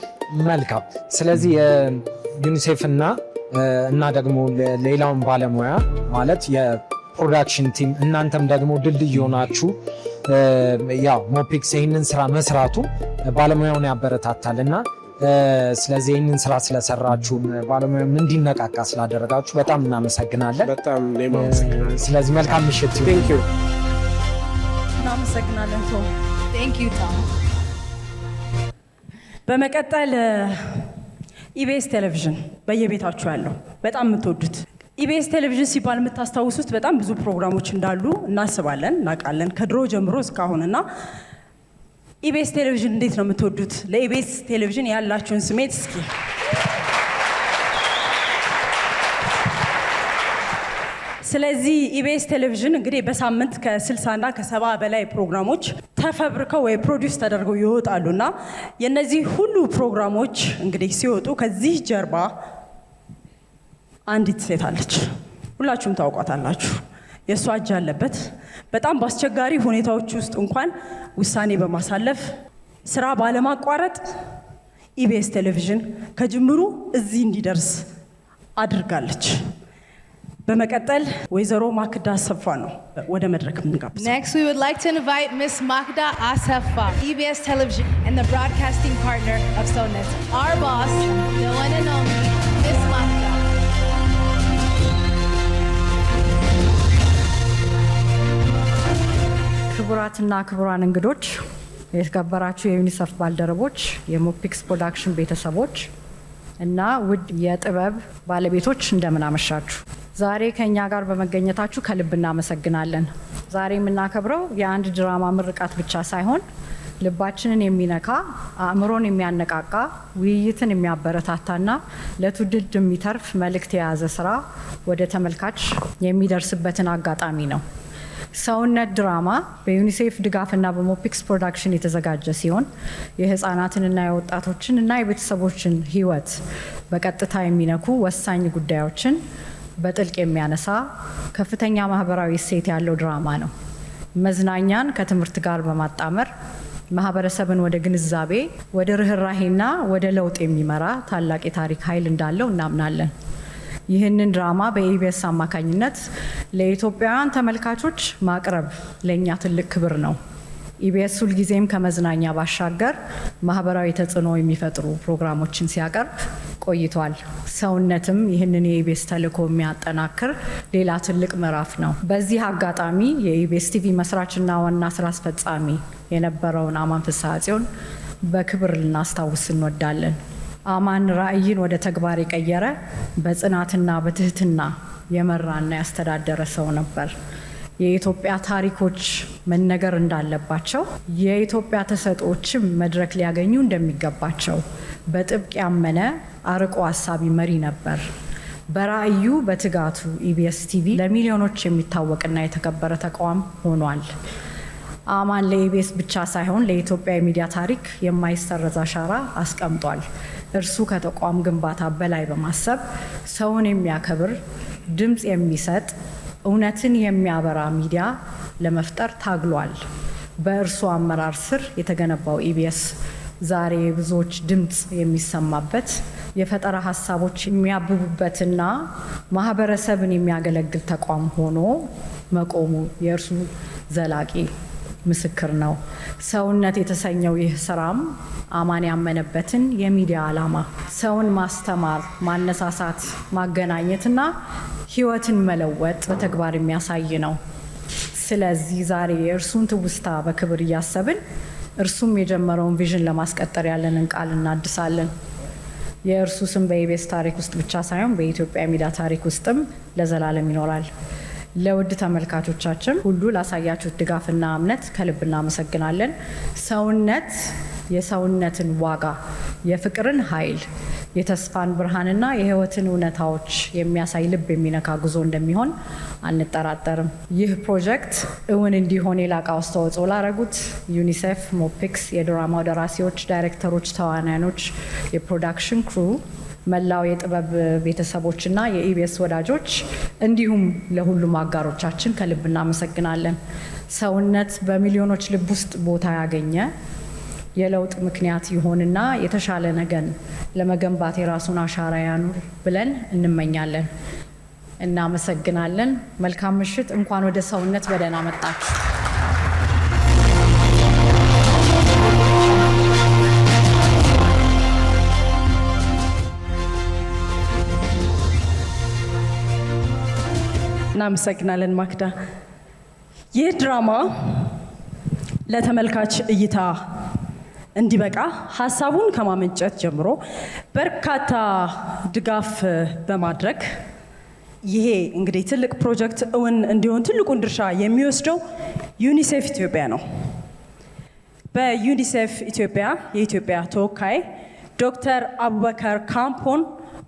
መልካም። ስለዚህ ዩኒሴፍ እና ደግሞ ሌላውን ባለሙያ ማለት የፕሮዳክሽን ቲም እናንተም ደግሞ ድልድይ ሆናችሁ ያው ሞፒክስ ይህንን ስራ መስራቱ ባለሙያውን ያበረታታል እና ስለዚህ ይህንን ስራ ስለሰራችሁ ባለሙያውን እንዲነቃቃ ስላደረጋችሁ በጣም እናመሰግናለን። በጣም እናመሰግናለን። ስለዚህ መልካም ምሽት። እናመሰግናለን ቶም። ቶም። በመቀጠል ኢቢኤስ ቴሌቪዥን በየቤታችሁ ያለው በጣም የምትወዱት ኢቢኤስ ቴሌቪዥን ሲባል የምታስታውሱት በጣም ብዙ ፕሮግራሞች እንዳሉ እናስባለን፣ እናውቃለን ከድሮ ጀምሮ እስካሁን እና ኢቢኤስ ቴሌቪዥን እንዴት ነው የምትወዱት? ለኢቢኤስ ቴሌቪዥን ያላችሁን ስሜት እስኪ ስለዚህ ኢቢኤስ ቴሌቪዥን እንግዲህ በሳምንት ከ60 እና ከ70 በላይ ፕሮግራሞች ተፈብርከው ወይ ፕሮዲውስ ተደርገው ይወጣሉና የነዚህ ሁሉ ፕሮግራሞች እንግዲህ ሲወጡ ከዚህ ጀርባ አንዲት ሴት አለች። ሁላችሁም ታውቋታላችሁ። የእሷ እጅ አለበት። በጣም በአስቸጋሪ ሁኔታዎች ውስጥ እንኳን ውሳኔ በማሳለፍ ስራ ባለማቋረጥ ኢቢኤስ ቴሌቪዥን ከጅምሩ እዚህ እንዲደርስ አድርጋለች። በመቀጠል ወይዘሮ ማክዳ አሰፋ ነው ወደ መድረክ እንጋብዛለን። Next we would like to invite Miss Makda Asafa, EBS Television and the broadcasting partner of SONET. Our boss, the one and only Miss Makda. ክቡራትና ክቡራን እንግዶች፣ የተከበራችሁ የዩኒሴፍ ባልደረቦች፣ የሞፒክስ ፕሮዳክሽን ቤተሰቦች እና ውድ የጥበብ ባለቤቶች እንደምን አመሻችሁ። ዛሬ ከኛ ጋር በመገኘታችሁ ከልብ እናመሰግናለን። ዛሬ የምናከብረው የአንድ ድራማ ምርቃት ብቻ ሳይሆን ልባችንን የሚነካ አእምሮን የሚያነቃቃ ውይይትን የሚያበረታታና ለትውልድ የሚተርፍ መልእክት የያዘ ስራ ወደ ተመልካች የሚደርስበትን አጋጣሚ ነው። ሰውነት ድራማ በዩኒሴፍ ድጋፍና በሞፒክስ ፕሮዳክሽን የተዘጋጀ ሲሆን የህፃናትንና የወጣቶችን እና የቤተሰቦችን ህይወት በቀጥታ የሚነኩ ወሳኝ ጉዳዮችን በጥልቅ የሚያነሳ ከፍተኛ ማህበራዊ እሴት ያለው ድራማ ነው። መዝናኛን ከትምህርት ጋር በማጣመር ማህበረሰብን ወደ ግንዛቤ፣ ወደ ርህራሄና ወደ ለውጥ የሚመራ ታላቅ የታሪክ ኃይል እንዳለው እናምናለን። ይህንን ድራማ በኢቢኤስ አማካኝነት ለኢትዮጵያውያን ተመልካቾች ማቅረብ ለእኛ ትልቅ ክብር ነው። ኢቢኤስ ሁልጊዜም ከመዝናኛ ባሻገር ማህበራዊ ተጽዕኖ የሚፈጥሩ ፕሮግራሞችን ሲያቀርብ ቆይቷል። ሰውነትም ይህንን የኢቢኤስ ተልዕኮ የሚያጠናክር ሌላ ትልቅ ምዕራፍ ነው። በዚህ አጋጣሚ የኢቢኤስ ቲቪ መስራችና ዋና ስራ አስፈጻሚ የነበረውን አማን ፍስሐ ጽዮን በክብር ልናስታውስ እንወዳለን። አማን ራዕይን ወደ ተግባር የቀየረ በጽናትና በትህትና የመራና ያስተዳደረ ሰው ነበር። የኢትዮጵያ ታሪኮች መነገር እንዳለባቸው፣ የኢትዮጵያ ተሰጥኦችም መድረክ ሊያገኙ እንደሚገባቸው በጥብቅ ያመነ አርቆ ሀሳቢ መሪ ነበር። በራዕዩ በትጋቱ ኢቢኤስ ቲቪ ለሚሊዮኖች የሚታወቅና የተከበረ ተቋም ሆኗል። አማን ለኢቢኤስ ብቻ ሳይሆን ለኢትዮጵያ የሚዲያ ታሪክ የማይሰረዝ አሻራ አስቀምጧል። እርሱ ከተቋም ግንባታ በላይ በማሰብ ሰውን የሚያከብር ድምፅ የሚሰጥ እውነትን የሚያበራ ሚዲያ ለመፍጠር ታግሏል። በእርሱ አመራር ስር የተገነባው ኢቢኤስ ዛሬ ብዙዎች ድምፅ የሚሰማበት የፈጠራ ሀሳቦች የሚያብቡበትና ማህበረሰብን የሚያገለግል ተቋም ሆኖ መቆሙ የእርሱ ዘላቂ ምስክር ነው። ሰውነት የተሰኘው ይህ ስራም አማን ያመነበትን የሚዲያ ዓላማ ሰውን ማስተማር፣ ማነሳሳት፣ ማገናኘትና ህይወትን መለወጥ በተግባር የሚያሳይ ነው። ስለዚህ ዛሬ የእርሱን ትውስታ በክብር እያሰብን እርሱም የጀመረውን ቪዥን ለማስቀጠር ያለንን ቃል እናድሳለን። የእርሱ ስም በኢቢኤስ ታሪክ ውስጥ ብቻ ሳይሆን በኢትዮጵያ ሚዲያ ታሪክ ውስጥም ለዘላለም ይኖራል። ለውድ ተመልካቾቻችን ሁሉ ላሳያችሁት ድጋፍና እምነት ከልብ እናመሰግናለን። ሰውነት የሰውነትን ዋጋ፣ የፍቅርን ኃይል፣ የተስፋን ብርሃንና የህይወትን እውነታዎች የሚያሳይ ልብ የሚነካ ጉዞ እንደሚሆን አንጠራጠርም። ይህ ፕሮጀክት እውን እንዲሆን የላቀ አስተዋጽኦ ላደረጉት ዩኒሴፍ፣ ሞፒክስ፣ የድራማው ደራሲዎች፣ ዳይሬክተሮች፣ ተዋናዮች፣ የፕሮዳክሽን ክሩ፣ መላው የጥበብ ቤተሰቦችና የኢቢኤስ ወዳጆች እንዲሁም ለሁሉም አጋሮቻችን ከልብ እናመሰግናለን። ሰውነት በሚሊዮኖች ልብ ውስጥ ቦታ ያገኘ የለውጥ ምክንያት ይሆንና የተሻለ ነገን ለመገንባት የራሱን አሻራ ያኑር ብለን እንመኛለን። እናመሰግናለን። መልካም ምሽት። እንኳን ወደ ሰውነት በደህና መጣችሁ። እናመሰግናለን ማክዳ። ይህ ድራማ ለተመልካች እይታ እንዲበቃ ሀሳቡን ከማመንጨት ጀምሮ በርካታ ድጋፍ በማድረግ ይሄ እንግዲህ ትልቅ ፕሮጀክት እውን እንዲሆን ትልቁን ድርሻ የሚወስደው ዩኒሴፍ ኢትዮጵያ ነው። በዩኒሴፍ ኢትዮጵያ የኢትዮጵያ ተወካይ ዶክተር አቡበከር ካምፖን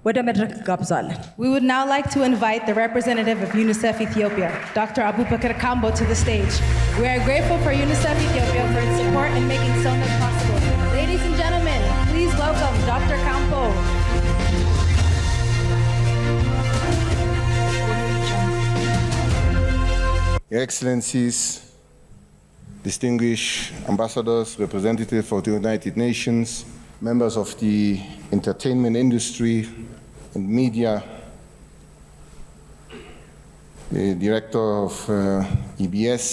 ወደ መድረክ ጋብዛለን። We would now like to invite the representative of UNICEF Ethiopia, Dr. Abubakar Kambo, to the stage. We are grateful for UNICEF Ethiopia for its support in making SONET possible. Ladies and gentlemen, please welcome Dr. Kambo. Your Excellencies, distinguished ambassadors, representatives of the United Nations, members of the entertainment industry and media, the director of EBS,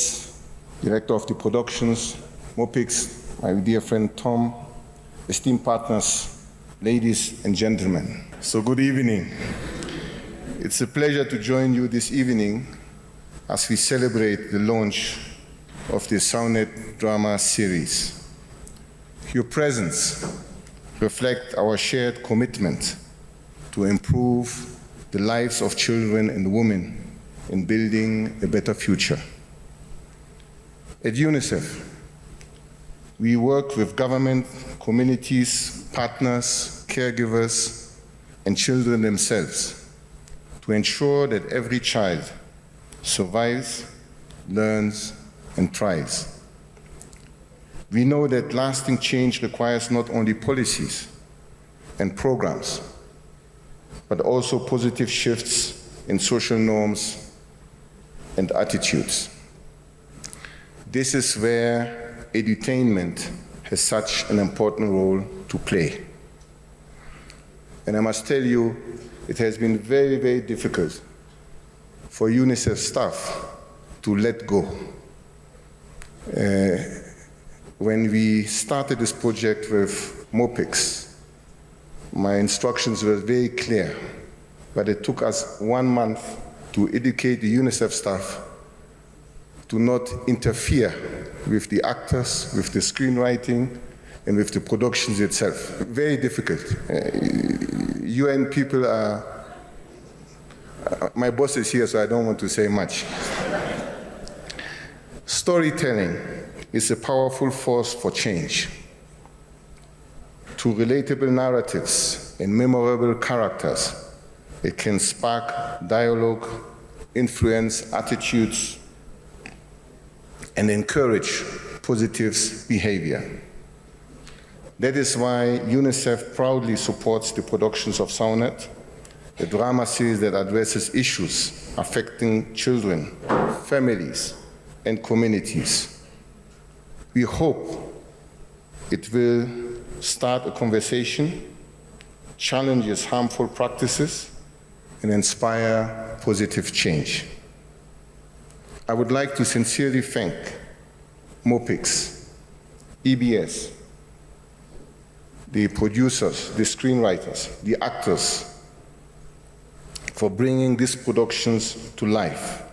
director of the productions, MOPIX, my dear friend Tom, esteemed partners, ladies and gentlemen. So good evening. It's a pleasure to join you this evening as we celebrate the launch of the SONET drama series. Your presence reflects our shared commitment to improve the lives of children and women in building a better future. At UNICEF, we work with government, communities, partners, caregivers, and children themselves to ensure that every child survives, learns, and thrives. We know that lasting change requires not only policies and programs, but also positive shifts in social norms and attitudes. This is where edutainment has such an important role to play. And I must tell you, it has been very, very difficult for UNICEF staff to let go. When we started this project with MOPIX, my instructions were very clear, but it took us 1 month to educate the UNICEF staff to not interfere with the actors, with the screenwriting, and with the productions itself. Very difficult. UN people are, my boss is here, so I don't want to say much. Storytelling is a powerful force for change. Through relatable narratives and memorable characters, it can spark dialogue, influence attitudes, and encourage positive behavior. That is why UNICEF proudly supports the productions of SONET, a drama series that addresses issues affecting children, families, and communities. We hope it will start a conversation, challenges harmful practices, and inspire positive change. I would like to sincerely thank MOPIX, EBS, the producers, the screenwriters, the actors, for bringing these productions to life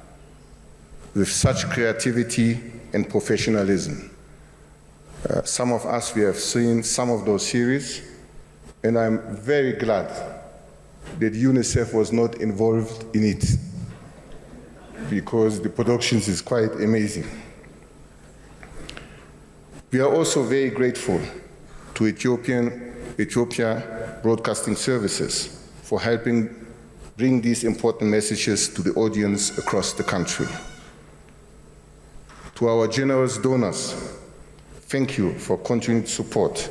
with such creativity and professionalism. Some of us, we have seen some of those series, and I'm very glad that UNICEF was not involved in it, because the productions is quite amazing. We are also very grateful to Ethiopia Broadcasting Services for helping bring these important messages to the audience across the country. To our generous donors, thank you for continued support.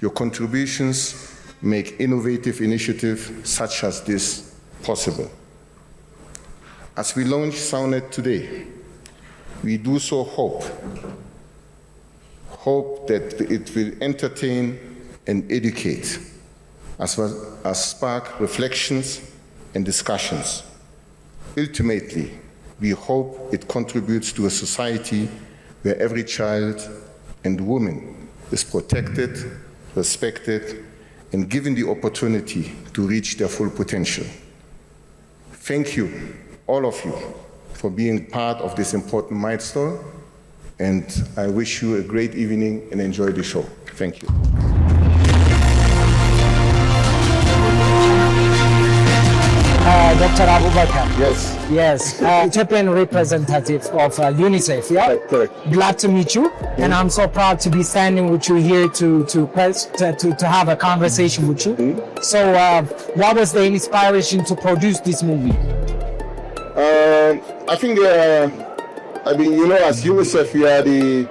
Your contributions make innovative initiatives such as this possible. As we launch SoundNet today, we do so hope that it will entertain and educate, as well as spark reflections and discussions. Ultimately, we hope it contributes to a society where every child and woman is protected, respected, and given the opportunity to reach their full potential. Thank you, all of you, for being part of this important milestone, and I wish you a great evening and enjoy the show. Thank you. Dr. Abubakar. Yes. Yes, Ethiopian representative of UNICEF. Yeah, correct. Glad to meet you, and I'm so proud to be standing with you here to have a conversation with you. Mm-hmm. So, what was the inspiration to produce this movie? I think, as UNICEF, we are the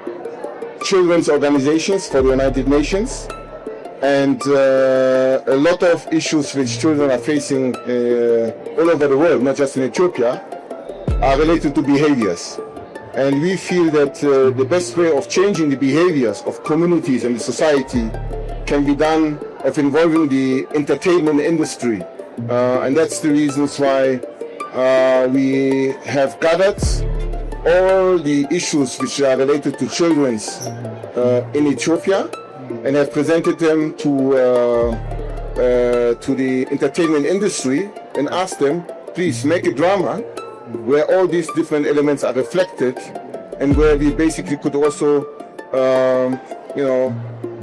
children's organizations for the United Nations. And a lot of issues which children are facing all over the world, not just in Ethiopia, are related to behaviors. And we feel that the best way of changing the behaviors of communities and the society can be done of involving the entertainment industry. And that's the reasons why we have gathered all the issues which are related to children's in Ethiopia, and have presented them to the entertainment industry and asked them, please make a drama where all these different elements are reflected, and where we basically could also,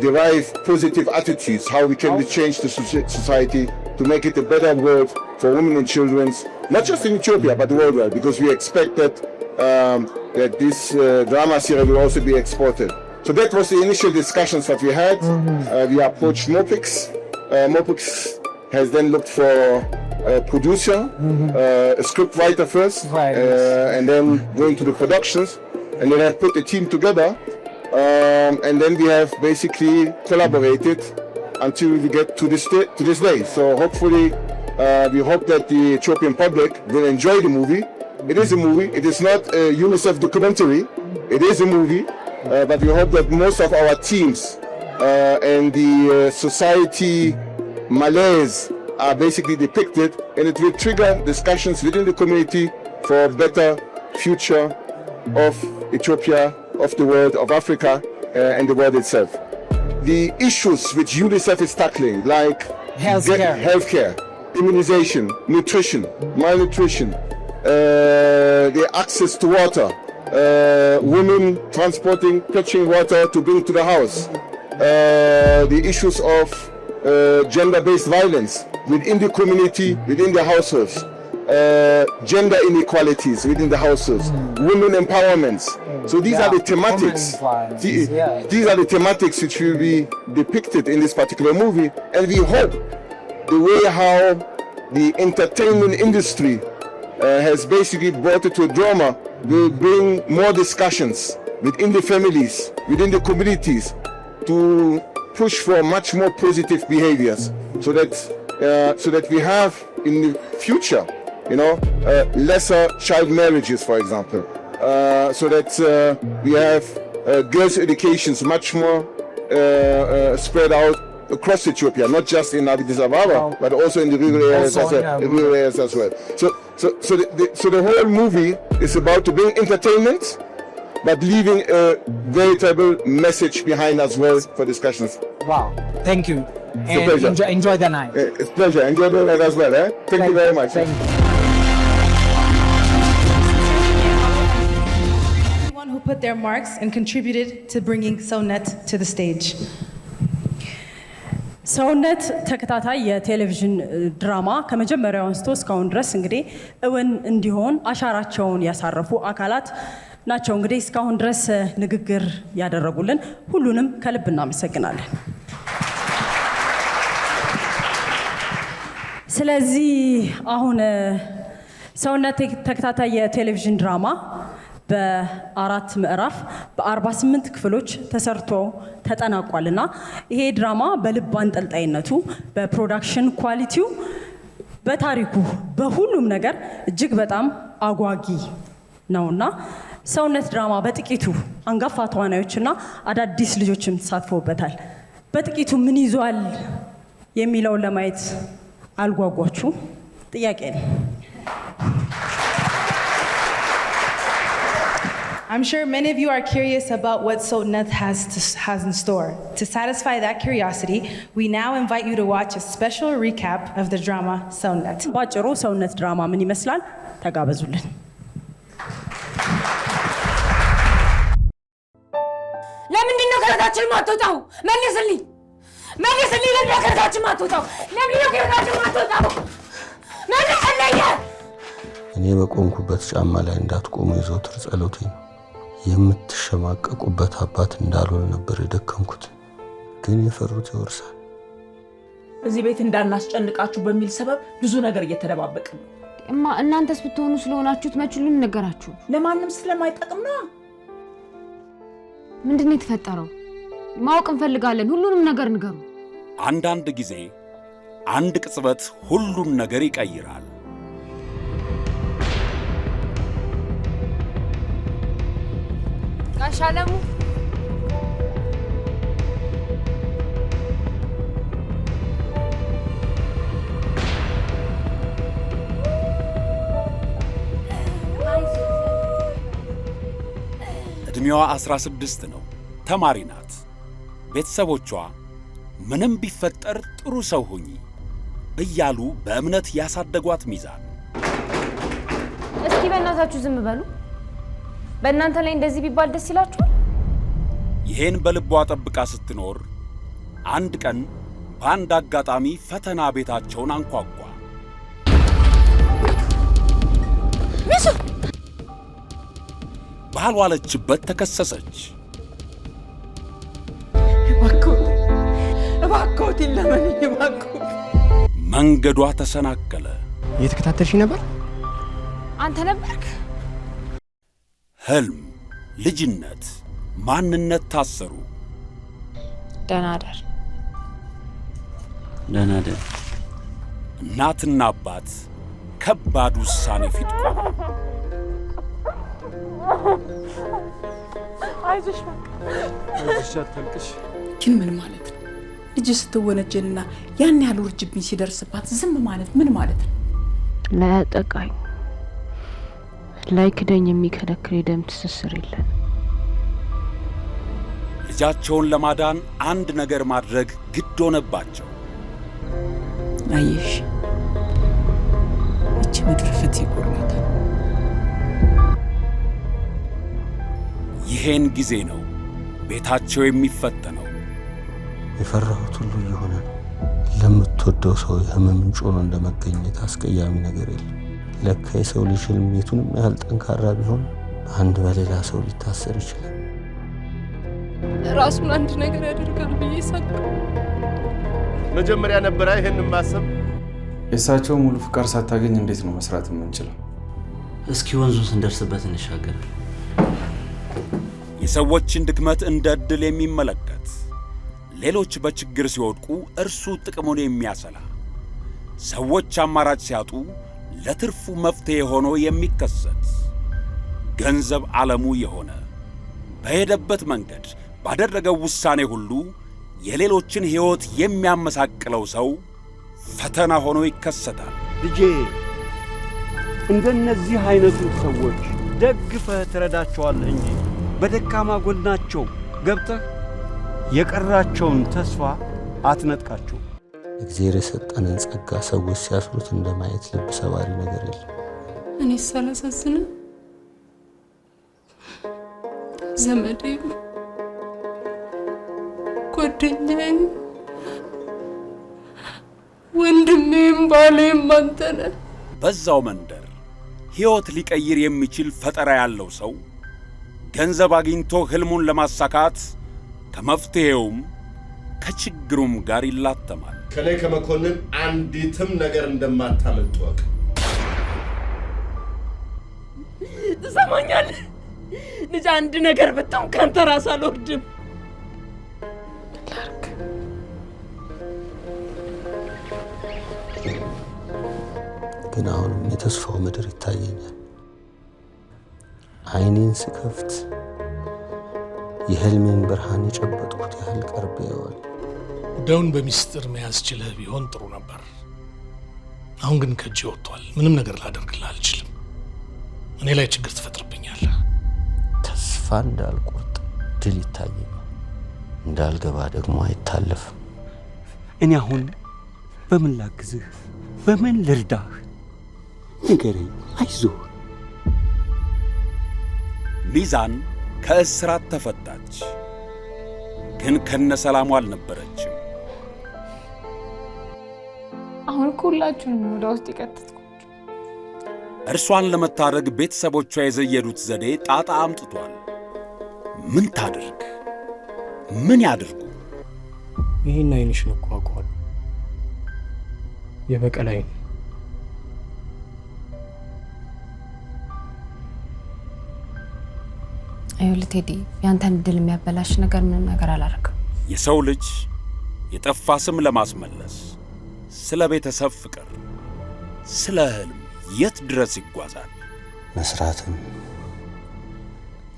derive positive attitudes, how we can change the society to make it a better world for women and children, not just in Ethiopia, but worldwide, because we expect that this drama series will also be exported. So that was the initial discussions that we had. We approached Mopix. Mopix has then looked for a producer, a script writer first, and then going to the productions, and then have put a team together, and then we have basically collaborated until we get to this day. So hopefully, we hope that the Ethiopian public will enjoy the movie. It is a movie. It is not a UNICEF documentary. It is a movie. But we hope that most of our teams and the society malaise are basically depicted, and it will trigger discussions within the community for a better future of Ethiopia, of the world, of Africa, and the world itself. The issues which UNICEF is tackling, like healthcare, immunization, nutrition, malnutrition, the access to water, women fetching water to bring to the house, the issues of gender-based violence within the community, within the households, gender inequalities within the households, women empowerment. So these are the thematics. These are the thematics which will be depicted in this particular movie, and we hope the way how the entertainment industry has basically brought it to a drama will bring more discussions within the families, within the communities, to push for much more positive behaviors, so that we have in the future, lesser child marriages, for example, so that we have girls' educations much more spread out across Ethiopia, not just in Addis Ababa, but also in the rural areas as well. So the whole movie is about to bring entertainment, but leaving a veritable message behind as well for discussions. Wow, thank you. And enjoy the night. It's a pleasure. Enjoy the night as well. Thank you very much. Thank you. Everyone who put their marks and contributed to bringing SoundNet to the stage. ሰውነት ተከታታይ የቴሌቪዥን ድራማ ከመጀመሪያው አንስቶ እስካሁን ድረስ እንግዲህ እውን እንዲሆን አሻራቸውን ያሳረፉ አካላት ናቸው። እንግዲህ እስካሁን ድረስ ንግግር ያደረጉልን ሁሉንም ከልብ እናመሰግናለን። ስለዚህ አሁን ሰውነት ተከታታይ የቴሌቪዥን ድራማ በ4 ምዕራፍ በ48 ክፍሎች ተሰርቶ ተጠናቋልና ይሄ ድራማ በልብ አንጠልጣይነቱ በፕሮዳክሽን ኳሊቲው በታሪኩ በሁሉም ነገር እጅግ በጣም አጓጊ ነውና ሰውነት ድራማ በጥቂቱ አንጋፋ ተዋናዮችና አዳዲስ ልጆችም ተሳትፈውበታል። በጥቂቱ ምን ይዟል የሚለውን ለማየት አልጓጓችሁ? ጥያቄ ነው። I'm sure many of you are curious about what Sotnet has in store. To satisfy that curiosity, we now invite you to watch a special recap of the drama Sotnet. ባጭሩ ሰውነት ድራማ ምን ይመስላል? ተጋበዙልን። ለምንድን ነው ከረታችን ማትወጣው? መልስልኝ! መልስልኝ! ለምን ነው ከረታችን ማትወጣው? ለምን ነው ከረታችን ማትወጣው? መልስልኝ! እኔ በቆምኩበት ጫማ ላይ እንዳትቆሙ የዘወትር ጸሎቴ ነው። የምትሸማቀቁበት አባት እንዳልሆነ ነበር የደከምኩት፣ ግን የፈሩት ይወርሳል። እዚህ ቤት እንዳናስጨንቃችሁ በሚል ሰበብ ብዙ ነገር እየተደባበቅን ነው። እማ እናንተስ ብትሆኑ ስለሆናችሁት መችሉን ነገራችሁ። ለማንም ስለማይጠቅም ነው። ምንድን ነው የተፈጠረው? ማወቅ እንፈልጋለን። ሁሉንም ነገር ንገሩ። አንዳንድ ጊዜ አንድ ቅጽበት ሁሉን ነገር ይቀይራል። ጋሽ አለሙ እድሜዋ 16 ነው። ተማሪ ናት። ቤተሰቦቿ ምንም ቢፈጠር ጥሩ ሰው ሁኚ እያሉ በእምነት ያሳደጓት ሚዛን። እስኪ በእናታችሁ ዝም በሉ። በእናንተ ላይ እንደዚህ ቢባል ደስ ይላችኋል? ይሄን በልቧ ጠብቃ ስትኖር አንድ ቀን በአንድ አጋጣሚ ፈተና ቤታቸውን አንኳኳ። ሚሱ ባልዋለችበት ተከሰሰች። እባክዎት ለምን እባክዎት። መንገዷ ተሰናከለ። እየተከታተልሽ ነበር? አንተ ነበርክ? ህልም፣ ልጅነት፣ ማንነት ታሰሩ። ደህና ደር። ደህና ደር። እናትና አባት ከባድ ውሳኔ ፊት ቆሙ። አይዞሽ አታልቅሽ። ግን ምን ማለት ነው? ልጅ ስትወነጀልና ያን ያህል ውርጅብኝ ሲደርስባት ዝም ማለት ምን ማለት ነው? ለጠቃኝ ላይክደኝ የሚከለክል የደም ትስስር የለን። ልጃቸውን ለማዳን አንድ ነገር ማድረግ ግድ ሆነባቸው። አየሽ፣ እቺ ምድር ፍትህ ይጎላታል። ይሄን ጊዜ ነው ቤታቸው የሚፈተነው። የፈራሁት ሁሉ እየሆነ ነው። ለምትወደው ሰው የህመም ምንጭ ሆኖ እንደመገኘት አስቀያሚ ነገር የለም። ለካ የሰው ልጅ ህልም የቱንም ያህል ጠንካራ ቢሆን አንድ በሌላ ሰው ሊታሰር ይችላል። ራሱን አንድ ነገር ያደርጋል ብዬ ሳቅ። መጀመሪያ ነበር ይሄን ማሰብ። የእሳቸው ሙሉ ፍቃድ ሳታገኝ እንዴት ነው መስራት የምንችለው? እስኪ ወንዙን ስንደርስበት እንሻገር። የሰዎችን ድክመት እንደ ዕድል የሚመለከት፣ ሌሎች በችግር ሲወድቁ እርሱ ጥቅሙን የሚያሰላ፣ ሰዎች አማራጭ ሲያጡ ለትርፉ መፍትሄ ሆኖ የሚከሰት፣ ገንዘብ ዓለሙ የሆነ በሄደበት መንገድ ባደረገው ውሳኔ ሁሉ የሌሎችን ሕይወት የሚያመሳቅለው ሰው ፈተና ሆኖ ይከሰታል። ልጄ እንደነዚህ አይነቱ ሰዎች ደግፈህ ትረዳቸዋለህ እንጂ በደካማ ጎናቸው ገብተህ የቀራቸውን ተስፋ አትነጥቃቸው። እግዚአብሔር የሰጠንን ጸጋ ሰዎች ሲያስሩት እንደማየት ልብ ሰባሪ ነገር የለም። እኔ ሳላሳዝን ዘመዴም ጓደኛዬም ወንድሜም ባሌም አንተ ነህ። በዛው መንደር ሕይወት ሊቀይር የሚችል ፈጠራ ያለው ሰው ገንዘብ አግኝቶ ሕልሙን ለማሳካት ከመፍትሄውም ከችግሩም ጋር ይላተማል። ከላይ ከመኮንን አንዲትም ነገር እንደማታመልጥ ወቅ ትሰማኛለህ? ልጅ አንድ ነገር ብትሆን ካንተ ራስ አልወርድም። ግን አሁንም የተስፋው ምድር ይታየኛል። አይኔን ስከፍት የህልሜን ብርሃን የጨበጥኩት ያህል ቀርቤ ይዋል። ጉዳዩን በሚስጥር መያዝ ችለህ ቢሆን ጥሩ ነበር። አሁን ግን ከእጄ ወጥቷል። ምንም ነገር ላደርግልህ አልችልም። እኔ ላይ ችግር ትፈጥርብኛለህ። ተስፋ እንዳልቆርጥ ድል ይታየኛል። እንዳልገባ ደግሞ አይታለፍም። እኔ አሁን በምን ላግዝህ? በምን ልርዳህ? ንገረኝ። አይዞህ። ሚዛን ከእስራት ተፈታች። ግን ከነሰላሙ አልነበረችም። አሁን ሁላችሁንም ወደ ውስጥ ይከተትኩ። እርሷን ለመታደግ ቤተሰቦቿ የዘየዱት ዘዴ ጣጣ አምጥቷል። ምን ታድርግ? ምን ያድርጉ? ይህን አይንሽን እኮ አውቀዋለሁ። የበቀል አይን። ይኸውልህ ቴዲ፣ ያንተን ድል የሚያበላሽ ነገር ምንም ነገር አላደርግም። የሰው ልጅ የጠፋ ስም ለማስመለስ ስለ ቤተሰብ ፍቅር፣ ስለ ህልም የት ድረስ ይጓዛል? መስራትም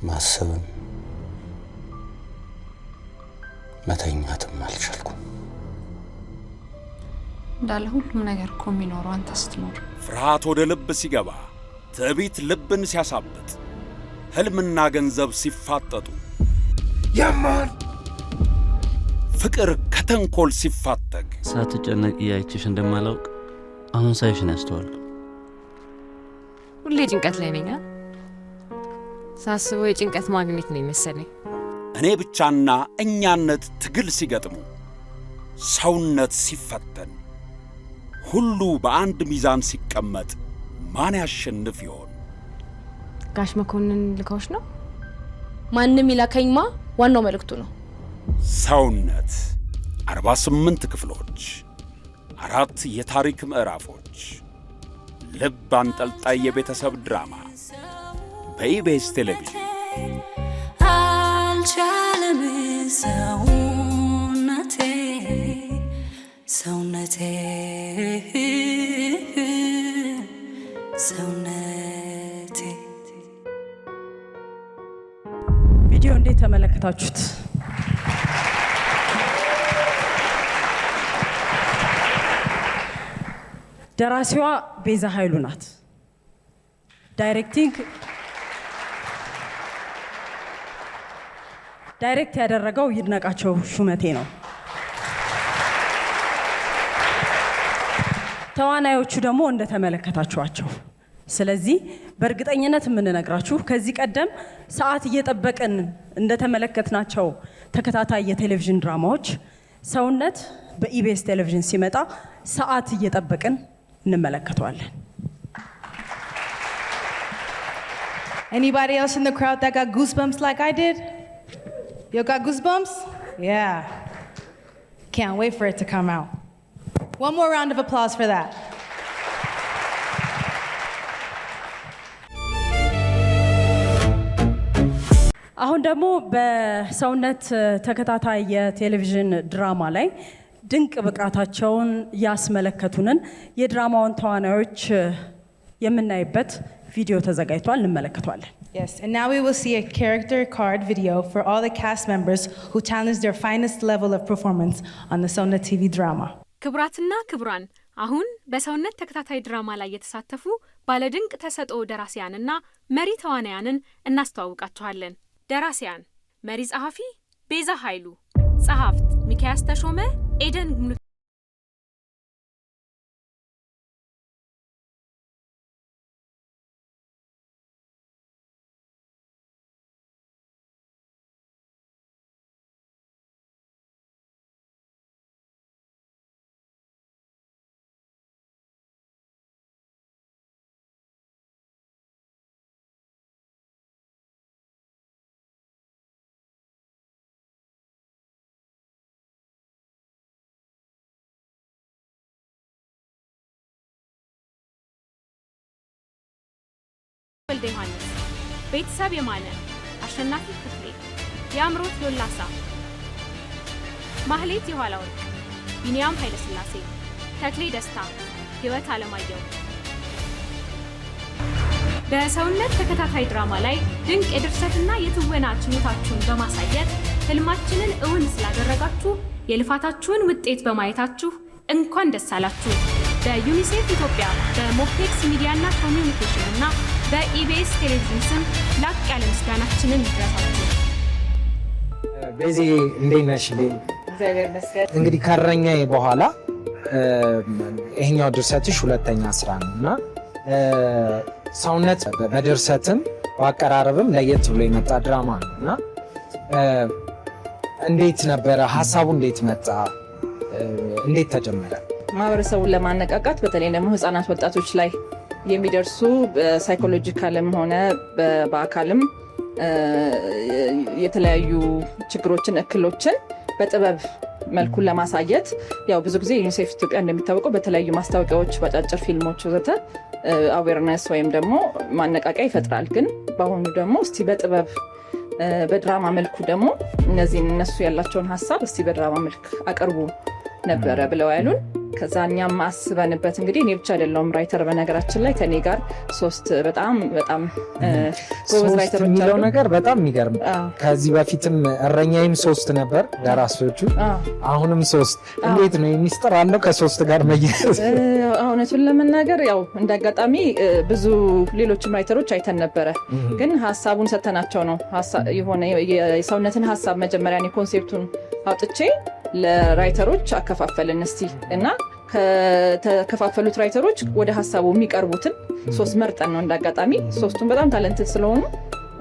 ማሰብም መተኛትም አልቻልኩም። እንዳለ ሁሉም ነገር እኮ የሚኖረው አንተ ስትኖር። ፍርሃት ወደ ልብ ሲገባ፣ ትዕቢት ልብን ሲያሳብጥ፣ ህልምና ገንዘብ ሲፋጠጡ፣ ያማን ፍቅር ከተንኮል ሲፋተግ፣ ሳትጨነቅ ያይችሽ እንደማላውቅ አሁን ሳይሽ ነው ያስተዋልኩ። ሁሌ ጭንቀት ላይ ነኝ። ሳስበው የጭንቀት ማግኘት ነው መሰለኝ። እኔ ብቻና እኛነት ትግል ሲገጥሙ፣ ሰውነት ሲፈተን፣ ሁሉ በአንድ ሚዛን ሲቀመጥ ማን ያሸንፍ ይሆን? ጋሽ መኮንን ልከውሽ ነው? ማንም ይላከኝማ፣ ዋናው መልእክቱ ነው። ሰውነት 48 ክፍሎች፣ 4 የታሪክ ምዕራፎች፣ ልብ አንጠልጣይ የቤተሰብ ድራማ በኢቢኤስ ቴሌቪዥን። አልቻለም ሰውነቴ ሰውነቴ ሰውነቴ። ቪዲዮ እንዴት ተመለከታችሁት? ደራሲዋ ቤዛ ኃይሉ ናት። ዳይሬክት ያደረገው ይድነቃቸው ሹመቴ ነው። ተዋናዮቹ ደግሞ እንደተመለከታችኋቸው። ስለዚህ በእርግጠኝነት የምንነግራችሁ ከዚህ ቀደም ሰዓት እየጠበቅን እንደተመለከትናቸው ተከታታይ የቴሌቪዥን ድራማዎች ሰውነት በኢቢኤስ ቴሌቪዥን ሲመጣ ሰዓት እየጠበቅን እንመለከተዋለን። Anybody else in the crowd that got goosebumps like I did? You got goosebumps? Yeah. Can't wait for it to come out. One more round of applause for that. አሁን ደግሞ በሰውነት ተከታታይ የቴሌቪዥን ድራማ ላይ ድንቅ ብቃታቸውን ያስመለከቱንን የድራማውን ተዋናዮች የምናይበት ቪዲዮ ተዘጋጅቷል። እንመለከቷለን። Yes, and now we will see a character card video for all the cast members who challenged their finest level of performance on the Sownet TV drama. ክቡራትና ክቡራን፣ አሁን በሰውነት ተከታታይ ድራማ ላይ የተሳተፉ ባለድንቅ ተሰጥኦ ደራሲያንና መሪ ተዋናያንን እናስተዋውቃችኋለን። ደራሲያን መሪ ጸሐፊ ቤዛ ኃይሉ፣ ጸሐፍት ሚካያስ ተሾመ፣ ኤደን ወልደ ዮሐንስ፣ ቤተሰብ የማነ፣ አሸናፊ ክፍሌ፣ የአምሮት ሎላሳ፣ ማህሌት የኋላ ወርቅ፣ ቢኒያም ኃይለሥላሴ፣ ተክሌ ደስታ፣ ህይወት አለማየሁ። በሰውነት ተከታታይ ድራማ ላይ ድንቅ የድርሰትና የትወና ችሎታችሁን በማሳየት ህልማችንን እውን ስላደረጋችሁ የልፋታችሁን ውጤት በማየታችሁ እንኳን ደስ አላችሁ። በዩኒሴፍ ኢትዮጵያ በሞፔክስ ሚዲያና ኮሚዩኒኬሽን እና በኢቢኤስ ቴሌቪዥን ስም ላቅ ያለ ምስጋናችንን ይድረሳችሁ። በዚህ እንዴት ነሽ? እግዚአብሔር ይመስገን። እንግዲህ ከእረኛዬ በኋላ ይሄኛው ድርሰትሽ ሁለተኛ ስራ ነው እና ሰውነት በድርሰትም በአቀራረብም ለየት ብሎ የመጣ ድራማ ነው እና እንዴት ነበረ? ሀሳቡ እንዴት መጣ? እንዴት ተጀመረ? ማህበረሰቡን ለማነቃቃት በተለይ ደግሞ ህፃናት ወጣቶች ላይ የሚደርሱ በሳይኮሎጂካልም ሆነ በአካልም የተለያዩ ችግሮችን፣ እክሎችን በጥበብ መልኩን ለማሳየት ያው ብዙ ጊዜ ዩኒሴፍ ኢትዮጵያ እንደሚታወቀው በተለያዩ ማስታወቂያዎች፣ በአጫጭር ፊልሞች ወዘተ አዌርነስ ወይም ደግሞ ማነቃቂያ ይፈጥራል። ግን በአሁኑ ደግሞ እስቲ በጥበብ በድራማ መልኩ ደግሞ እነሱ ያላቸውን ሀሳብ እስቲ በድራማ መልክ አቅርቡ ነበረ ብለው ያሉን። ከዛ እኛም አስበንበት እንግዲህ እኔ ብቻ አይደለሁም ራይተር፣ በነገራችን ላይ ከኔ ጋር 3 በጣም ጎበዝ ራይተሮች የሚለው ነገር በጣም የሚገርም። ከዚህ በፊትም እረኛዬም 3 ነበር ደራሲዎቹ፣ አሁንም 3። እንዴት ነው የሚስጥር አለው ከ3 ጋር መያዝ? እውነቱን ለመናገር ያው እንዳጋጣሚ ብዙ ሌሎችም ራይተሮች አይተን ነበረ፣ ግን ሀሳቡን ሰተናቸው ነው የሆነ የሰውነትን ሀሳብ መጀመሪያ እኔ ኮንሴፕቱን አውጥቼ ለራይተሮች አከፋፈልን እስቲ እና ከተከፋፈሉት ራይተሮች ወደ ሀሳቡ የሚቀርቡትን 3 መርጠን ነው እንዳጋጣሚ 3ቱም በጣም ታለንትድ ስለሆኑ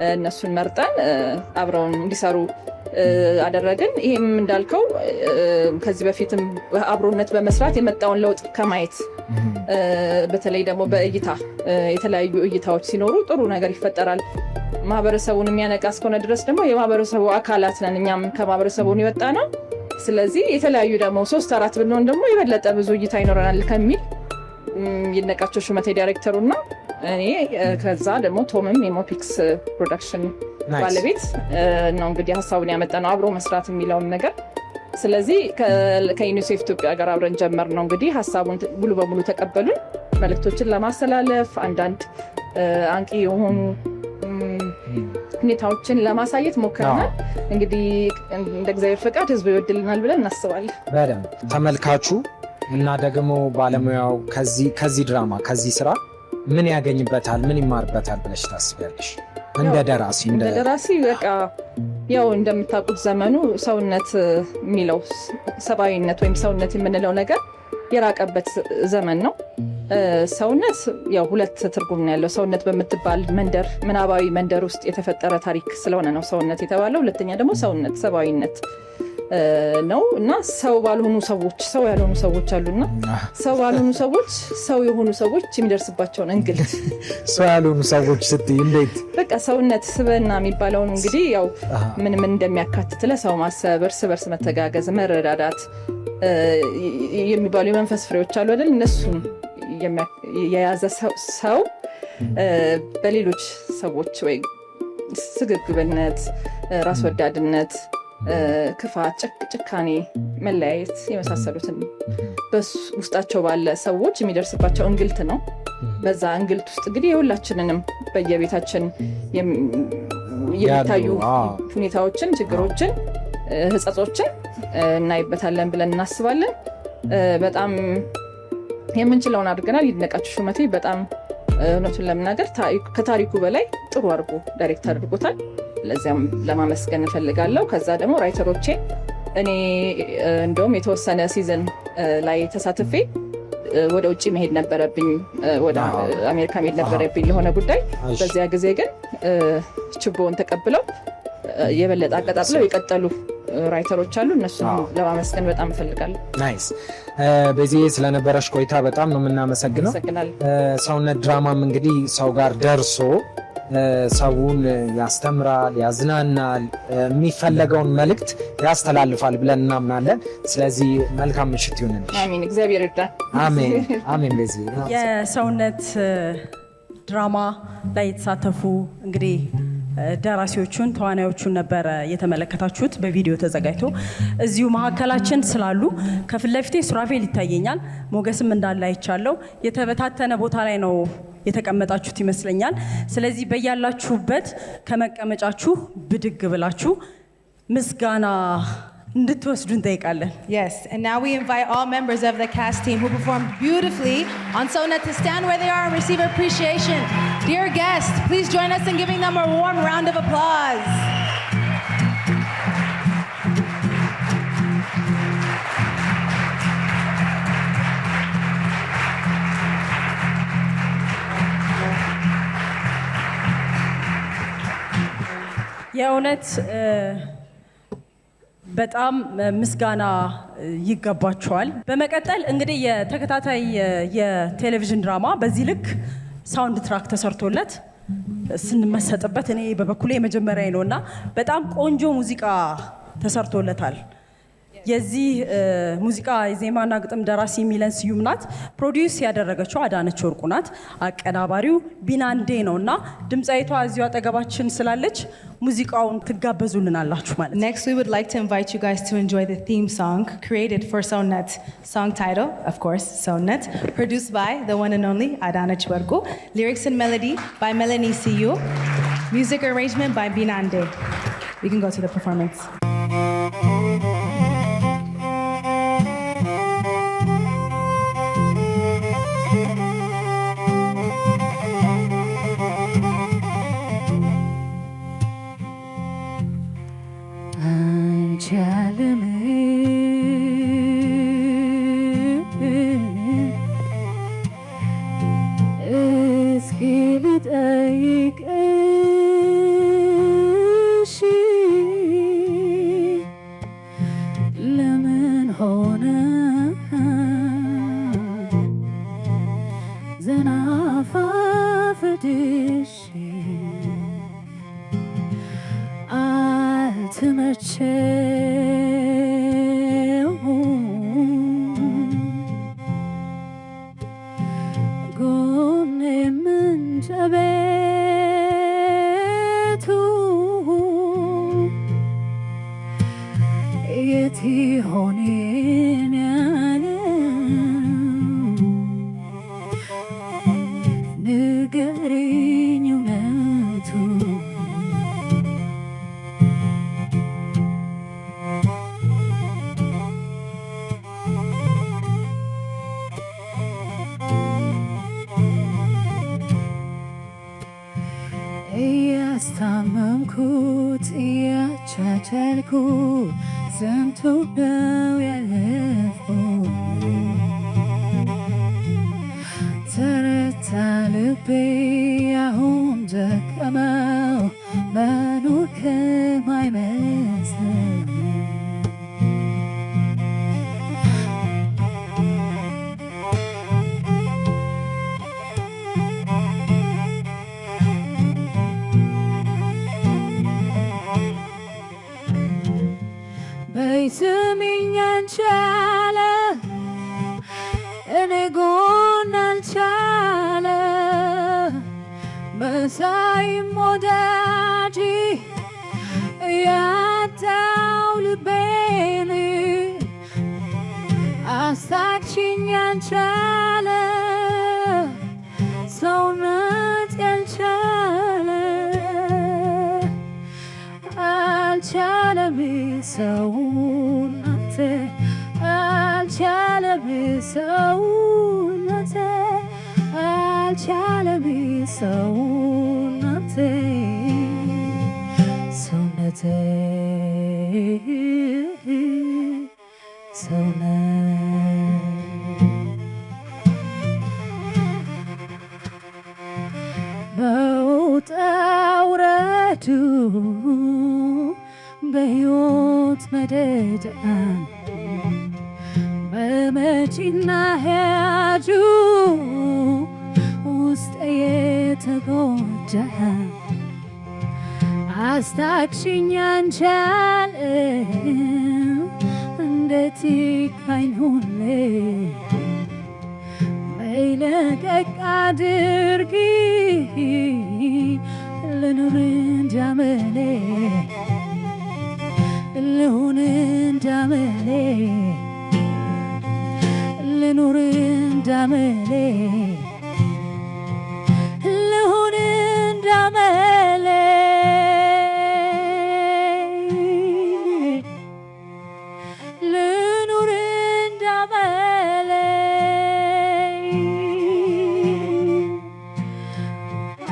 እነሱን መርጠን አብረውን እንዲሰሩ አደረግን። ይሄም እንዳልከው ከዚህ በፊትም አብሮነት በመስራት የመጣውን ለውጥ ከማየት በተለይ ደግሞ በእይታ የተለያዩ እይታዎች ሲኖሩ ጥሩ ነገር ይፈጠራል። ማህበረሰቡን የሚያነቃ እስከሆነ ድረስ ደግሞ የማህበረሰቡ አካላት ነን፣ እኛም ከማህበረሰቡን የወጣ ነው። ስለዚህ የተለያዩ ደግሞ 3-4 ብንሆን ደግሞ የበለጠ ብዙ እይታ ይኖረናል ከሚል ይድነቃቸው ሹመቴ ዳይሬክተሩና እኔ ከዛ ደግሞ ቶምም የሞፒክስ ፕሮዳክሽን ባለቤት ነው እንግዲህ ሀሳቡን ያመጣ ነው አብሮ መስራት የሚለውን ነገር። ስለዚህ ከዩኒሴፍ ኢትዮጵያ ጋር አብረን ጀመር ነው እንግዲህ ሀሳቡን ሙሉ በሙሉ ተቀበሉን። መልእክቶችን ለማስተላለፍ አንዳንድ አንቂ የሆኑ ሁኔታዎችን ለማሳየት ሞክረናል። እንግዲህ እንደ እግዚአብሔር ፈቃድ ህዝቡ ይወድልናል ብለን እናስባለን። በደንብ ተመልካቹ እና ደግሞ ባለሙያው ከዚህ ድራማ ከዚህ ስራ ምን ያገኝበታል፣ ምን ይማርበታል ብለሽ ታስቢያለሽ? እንደ ደራሲ በቃ ያው እንደምታውቁት ዘመኑ ሰውነት የሚለው ሰብአዊነት ወይም ሰውነት የምንለው ነገር የራቀበት ዘመን ነው። ሰውነት ያው 2 ትርጉም ነው ያለው። ሰውነት በምትባል መንደር፣ ምናባዊ መንደር ውስጥ የተፈጠረ ታሪክ ስለሆነ ነው ሰውነት የተባለው። ሁለተኛ ደግሞ ሰውነት ሰብአዊነት ነው እና ሰው ባልሆኑ ሰዎች ሰው ያልሆኑ ሰዎች አሉና ሰው ባልሆኑ ሰዎች ሰው የሆኑ ሰዎች የሚደርስባቸውን እንግልት ሰው ያልሆኑ ሰዎች ስትይ እንዴት? በቃ ሰውነት ስብዕና የሚባለውን እንግዲህ ያው ምን እንደሚያካትት ለሰው ማሰብ፣ እርስ በርስ መተጋገዝ፣ መረዳዳት የሚባሉ የመንፈስ ፍሬዎች አሉ አይደል? እነሱን የያዘ ሰው በሌሎች ሰዎች ወይ ስግብግብነት፣ ራስ ወዳድነት፣ ክፋት፣ ጭካኔ፣ መለያየት የመሳሰሉትን በውስጣቸው ባለ ሰዎች የሚደርስባቸው እንግልት ነው። በዛ እንግልት ውስጥ እንግዲህ የሁላችንንም በየቤታችን የሚታዩ ሁኔታዎችን፣ ችግሮችን፣ ህጸጾችን እናይበታለን ብለን እናስባለን። በጣም የምንችለውን አድርገናል። ይድነቃቸው ሹመቴ በጣም እውነቱን ለመናገር ከታሪኩ በላይ ጥሩ አድርጎ ዳይሬክተር አድርጎታል። ለዚያም ለማመስገን እፈልጋለሁ። ከዛ ደግሞ ራይተሮቼ እኔ እንደውም የተወሰነ ሲዝን ላይ ተሳትፌ ወደ ውጭ መሄድ ነበረብኝ፣ ወደ አሜሪካ መሄድ ነበረብኝ ለሆነ ጉዳይ። በዚያ ጊዜ ግን ችቦውን ተቀብለው የበለጠ አቀጣጥለው የቀጠሉ ራይተሮች አሉ። እነሱን ለማመስገን በጣም እፈልጋለሁ። ናይስ። በዚህ ስለነበረሽ ቆይታ በጣም ነው የምናመሰግነው። ሰውነት ድራማም እንግዲህ ሰው ጋር ደርሶ ሰውን ያስተምራል፣ ያዝናናል፣ የሚፈለገውን መልእክት ያስተላልፋል ብለን እናምናለን። ስለዚህ መልካም ምሽት ይሁንልሽ። አሜን። እግዚአብሔር ይርዳን። አሜን አሜን። በዚህ የሰውነት ድራማ ላይ የተሳተፉ እንግዲህ ደራሲዎቹን ተዋናዮቹን ነበር የተመለከታችሁት በቪዲዮ ተዘጋጅቶ እዚሁ መሀከላችን ስላሉ ከፊት ለፊቴ ሱራፌል ይታየኛል ሞገስም እንዳለ አይቻለው የተበታተነ ቦታ ላይ ነው የተቀመጣችሁት ይመስለኛል ስለዚህ በያላችሁበት ከመቀመጫችሁ ብድግ ብላችሁ ምስጋና እንድትወስዱ እንጠይቃለን Yes, and now we invite all members of the cast team who performed beautifully on SONET to stand where they are and receive appreciation. Dear guests, please join us in giving them a warm round of applause. የእውነት በጣም ምስጋና ይገባቸዋል በመቀጠል እንግዲህ የተከታታይ የቴሌቪዥን ድራማ በዚህ ልክ ሳውንድ ትራክ ተሰርቶለት ስንመሰጥበት እኔ በበኩሌ መጀመሪያዬ ነውና በጣም ቆንጆ ሙዚቃ ተሰርቶለታል የዚህ ሙዚቃ የዜማና ግጥም ደራሲ ሚለን ስዩም ናት ፕሮዲዩስ ያደረገችው አዳነች ወርቁ ናት አቀናባሪው ቢናንዴ ነውና ድምጻይቷ እዚሁ አጠገባችን ስላለች ሙዚቃውን ትጋበዙልናላችሁ ማለት Next we would like to invite you guys to enjoy the theme song created for SONET. Song title, of course, SONET, produced by the one and only Adanech Wargu. Lyrics and melody by Melanie Siyu. Music arrangement by Binande. We can go to the performance. በሕይወት መደዳን በመጪና ሄጁ ውስጥ የተጎዳ አስታክሽኝ አንቻል እንዴት ካይሆንለ በይለቀቅ አድርጊ ልኑር እንዳመሌ ልሁን እንዳመሌ ልኑር እንዳመሌ ልሁን እንዳመሌ ልኑር እንዳመሌ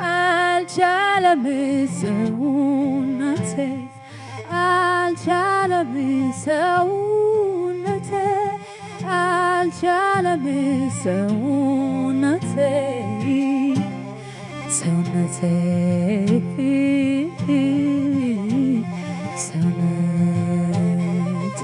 አልቻለም ሰውነቴ አልቻለም ሰውነቴ አልቻለም ሰውነቴ ሰውነቴ ሰውነት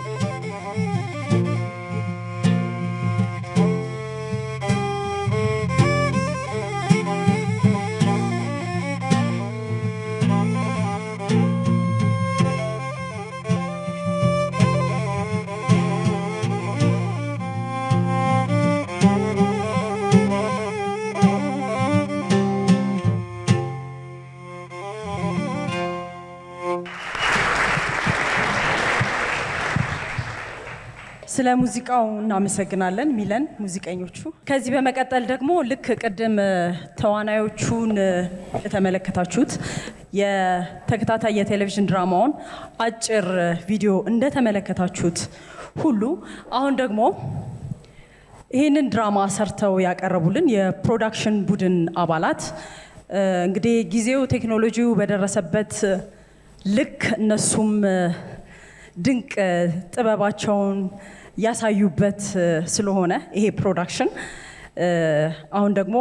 ስለ ሙዚቃው እናመሰግናለን ሚለን ሙዚቀኞቹ። ከዚህ በመቀጠል ደግሞ ልክ ቅድም ተዋናዮቹን የተመለከታችሁት የተከታታይ የቴሌቪዥን ድራማውን አጭር ቪዲዮ እንደተመለከታችሁት ሁሉ አሁን ደግሞ ይህንን ድራማ ሰርተው ያቀረቡልን የፕሮዳክሽን ቡድን አባላት እንግዲህ ጊዜው ቴክኖሎጂው በደረሰበት ልክ እነሱም ድንቅ ጥበባቸውን ያሳዩበት ስለሆነ ይሄ ፕሮዳክሽን አሁን ደግሞ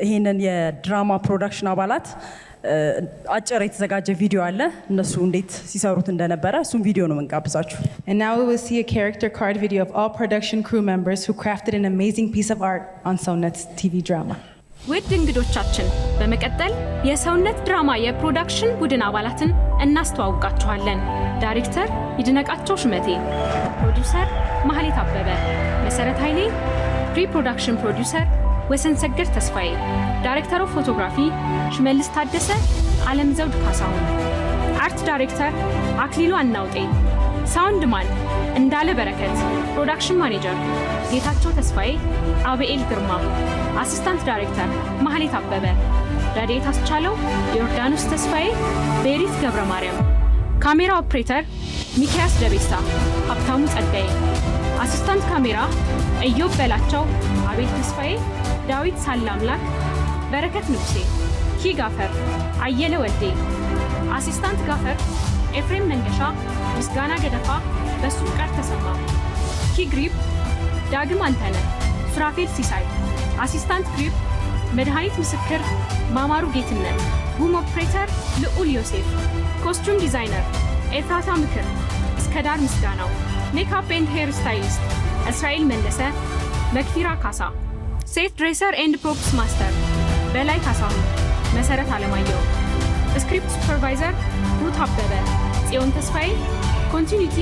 ይሄንን የድራማ ፕሮዳክሽን አባላት አጭር የተዘጋጀ ቪዲዮ አለ እነሱ እንዴት ሲሰሩት እንደነበረ እሱም ቪዲዮ ነው የምንጋብዛችሁ። And now we will see a character card video of all production crew members who crafted an amazing piece of art on ሰውነት TV drama. ውድ እንግዶቻችን በመቀጠል የሰውነት ድራማ የፕሮዳክሽን ቡድን አባላትን እናስተዋውቃችኋለን። ዳይሬክተር ይድነቃቸው ሽመቴ፣ ፕሮዲውሰር ማህሌት አበበ፣ መሰረት ኃይሌ፣ ፕሪ ፕሮዳክሽን ፕሮዲውሰር ወሰንሰገድ ተስፋዬ፣ ዳይሬክተር ኦፍ ፎቶግራፊ ሽመልስ ታደሰ፣ ዓለም ዘውድ ካሳሁን፣ አርት ዳይሬክተር አክሊሉ አናውጤ፣ ሳውንድ ማን እንዳለ በረከት፣ ፕሮዳክሽን ማኔጀር ጌታቸው ተስፋዬ፣ አብኤል ግርማ፣ አሲስታንት ዳይሬክተር ማህሌት አበበ፣ ረድኤት አስቻለው፣ ዮርዳኖስ ተስፋዬ፣ ቤሪት ገብረ ማርያም፣ ካሜራ ኦፕሬተር ሚካያስ ደቤሳ፣ ሀብታሙ ጸጋዬ፣ አሲስታንት ካሜራ እዮብ በላቸው፣ አቤል ተስፋዬ፣ ዳዊት ሳላምላክ፣ በረከት ንጉሴ፣ ኪ ጋፈር፣ አየለ ወልዴ፣ አሲስታንት ጋፈር ኤፍሬም መንገሻ፣ ምስጋና ገደፋ፣ በሱ ፍቃድ ተሰማ፣ ኪ ግሪፕ ዳግም አንተነ፣ ሱራፌል ሲሳይ፣ አሲስታንት ግሪፕ መድኃኒት ምስክር ማማሩ ጌትነት፣ ቡም ኦፕሬተር ልዑል ዮሴፍ፣ ኮስቱም ዲዛይነር ኤፍራታ ምክር፣ እስከዳር ምስጋናው፣ ሜካፕ ኤንድ ሄር ስታይሊስት እስራኤል መለሰ፣ መክፊራ ካሳ፣ ሴት ድሬሰር ኤንድ ፕሮፕስ ማስተር በላይ ካሳሁን፣ መሰረት አለማየሁ፣ ስክሪፕት ሱፐርቫይዘር ሩት አበበ፣ ጽዮን ተስፋዬ፣ ኮንቲኒቲ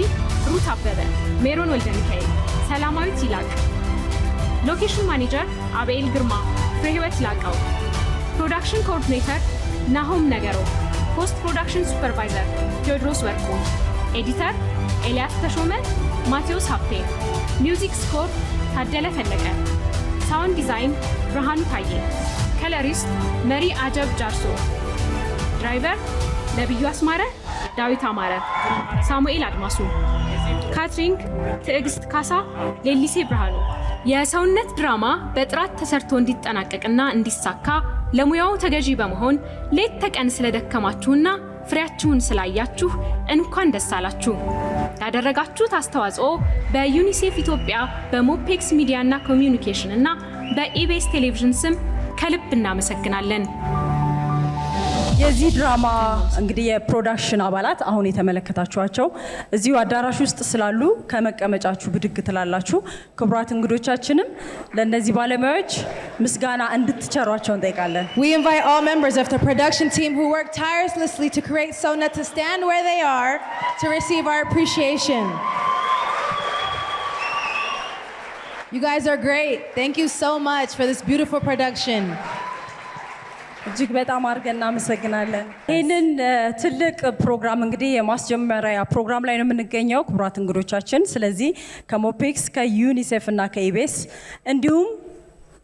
ሩት አበበ፣ ሜሮን ወልደ ሚካኤል፣ ሰላማዊት ይላቅ፣ ሎኬሽን ማኔጀር አብኤል ግርማ፣ ፍሬህይወት ላቀው፣ ፕሮዳክሽን ኮኦርዲኔተር ናሆም ነገሮ፣ ፖስት ፕሮዳክሽን ሱፐርቫይዘር ቴዎድሮስ ወርቁ፣ ኤዲተር ኤልያስ ተሾመ፣ ማቴዎስ ሀብቴ፣ ሚውዚክ ስኮር ታደለ ፈለቀ፣ ሳውንድ ዲዛይን ብርሃኑ ታዬ፣ ከለሪስት መሪ አጀብ ጃርሶ፣ ድራይቨር ነቢዩ አስማረ፣ ዳዊት አማረ፣ ሳሙኤል አድማሱ፣ ካትሪንግ ትዕግስት ካሳ፣ ሌሊሴ ብርሃኑ። የሰውነት ድራማ በጥራት ተሰርቶ እንዲጠናቀቅና እንዲሳካ ለሙያው ተገዢ በመሆን ሌት ተቀን ስለደከማችሁና ፍሬያችሁን ስላያችሁ እንኳን ደስ አላችሁ። ያደረጋችሁት አስተዋጽኦ በዩኒሴፍ ኢትዮጵያ በሞፔክስ ሚዲያ እና ኮሚዩኒኬሽን እና በኢቢኤስ ቴሌቪዥን ስም ከልብ እናመሰግናለን። የዚህ ድራማ እንግዲህ የፕሮዳክሽን አባላት አሁን የተመለከታችኋቸው እዚሁ አዳራሽ ውስጥ ስላሉ ከመቀመጫችሁ ብድግ ትላላችሁ። ክቡራት እንግዶቻችንም ለእነዚህ ባለሙያዎች ምስጋና እንድትቸሯቸው እንጠይቃለን። We invite all members of the production team who worked tirelessly to create ሰውነት to stand where they are to receive our appreciation. You guys are great. Thank you so much for this beautiful production. እጅግ በጣም አድርገን እናመሰግናለን። ይህንን ትልቅ ፕሮግራም እንግዲህ የማስጀመሪያ ፕሮግራም ላይ ነው የምንገኘው ክቡራት እንግዶቻችን። ስለዚህ ከሞፔክስ ከዩኒሴፍ እና ከኢቢኤስ እንዲሁም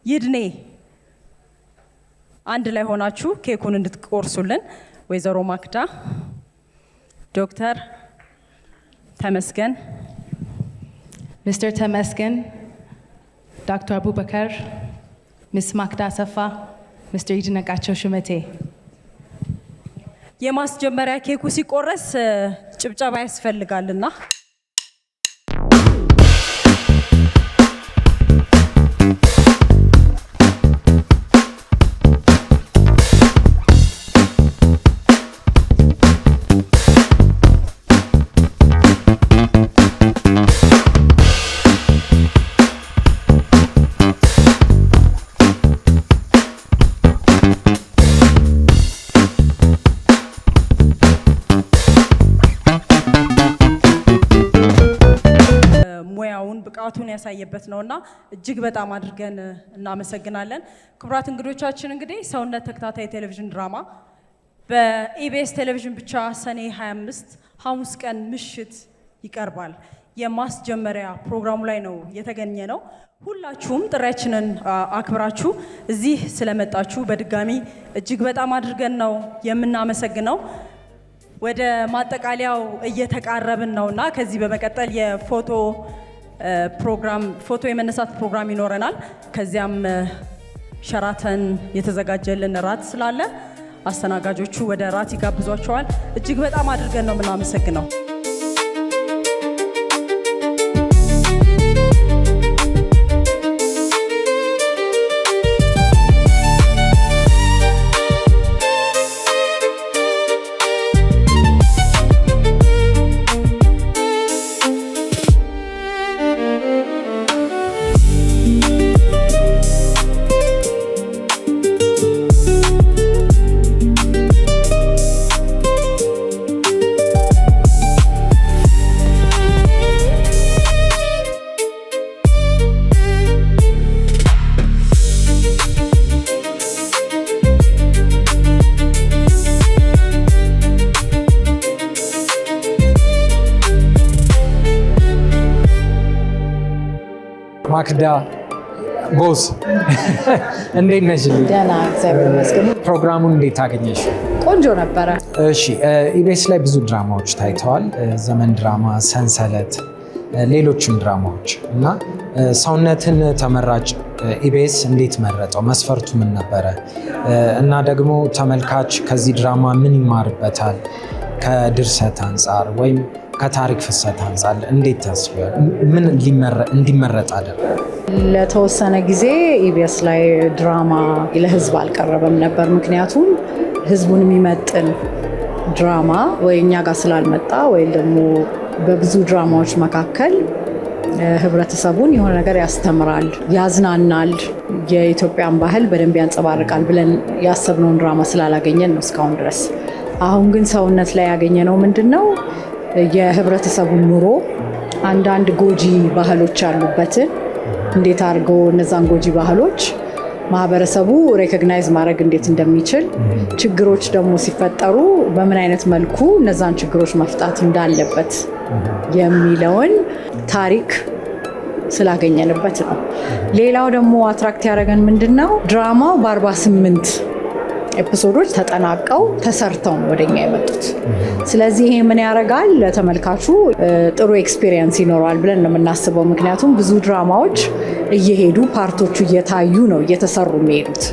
ይድኔ አንድ ላይ ሆናችሁ ኬኩን እንድትቆርሱልን ወይዘሮ ማክዳ፣ ዶክተር ተመስገን፣ Mr. Temesgen, Dr. Abubakar, Ms. Makda Safa, Mr. Yidinakacho Shumete. የማስጀመሪያ ኬኩ ሲቆረስ ጭብጨባ ያስፈልጋልና ብቃቱን ያሳየበት ነውና እጅግ በጣም አድርገን እናመሰግናለን። ክቡራት እንግዶቻችን እንግዲህ ሰውነት ተከታታይ ቴሌቪዥን ድራማ በኢቢኤስ ቴሌቪዥን ብቻ ሰኔ 25 ሐሙስ ቀን ምሽት ይቀርባል። የማስጀመሪያ ፕሮግራሙ ላይ ነው የተገኘ ነው። ሁላችሁም ጥሪያችንን አክብራችሁ እዚህ ስለመጣችሁ በድጋሚ እጅግ በጣም አድርገን ነው የምናመሰግነው። ወደ ማጠቃለያው እየተቃረብን ነውና ከዚህ በመቀጠል የፎቶ የመነሳት ፕሮግራም ይኖረናል። ከዚያም ሸራተን የተዘጋጀልን ራት ስላለ አስተናጋጆቹ ወደ ራት ይጋብዟቸዋል። እጅግ በጣም አድርገን ነው የምናመሰግነው። ማክዳ ቦስ እንዴት ነሽ? ደህና እግዚአብሔር ይመስገን። ፕሮግራሙን እንዴት አገኘሽ? ቆንጆ ነበረ። እሺ ኢቢኤስ ላይ ብዙ ድራማዎች ታይተዋል። ዘመን ድራማ፣ ሰንሰለት፣ ሌሎችም ድራማዎች እና ሰውነትን ተመራጭ ኢቢኤስ እንዴት መረጠው? መስፈርቱ ምን ነበረ? እና ደግሞ ተመልካች ከዚህ ድራማ ምን ይማርበታል? ከድርሰት አንጻር ወይም ከታሪክ ፍሰት አንጻር እንዴት ታስቢያል? ምን እንዲመረጥ አደረገ? ለተወሰነ ጊዜ ኢቢኤስ ላይ ድራማ ለህዝብ አልቀረበም ነበር። ምክንያቱም ህዝቡን የሚመጥን ድራማ ወይ እኛ ጋር ስላልመጣ ወይ ደግሞ በብዙ ድራማዎች መካከል ህብረተሰቡን የሆነ ነገር ያስተምራል፣ ያዝናናል፣ የኢትዮጵያን ባህል በደንብ ያንጸባርቃል ብለን ያሰብነውን ድራማ ስላላገኘን ነው እስካሁን ድረስ። አሁን ግን ሰውነት ላይ ያገኘነው ምንድነው? የህብረተሰቡን ኑሮ አንዳንድ ጎጂ ባህሎች ያሉበትን እንዴት አድርገው እነዛን ጎጂ ባህሎች ማህበረሰቡ ሬኮግናይዝ ማድረግ እንዴት እንደሚችል፣ ችግሮች ደግሞ ሲፈጠሩ በምን አይነት መልኩ እነዛን ችግሮች መፍታት እንዳለበት የሚለውን ታሪክ ስላገኘንበት ነው። ሌላው ደግሞ አትራክት ያደረገን ምንድነው? ድራማው በ48 ኤፒሶዶች ተጠናቀው ተሰርተው ነው ወደኛ የመጡት። ስለዚህ ይሄ ምን ያደርጋል? ለተመልካቹ ጥሩ ኤክስፒሪየንስ ይኖረዋል ብለን ነው የምናስበው። ምክንያቱም ብዙ ድራማዎች እየሄዱ ፓርቶቹ እየታዩ ነው እየተሰሩ የሚሄዱት።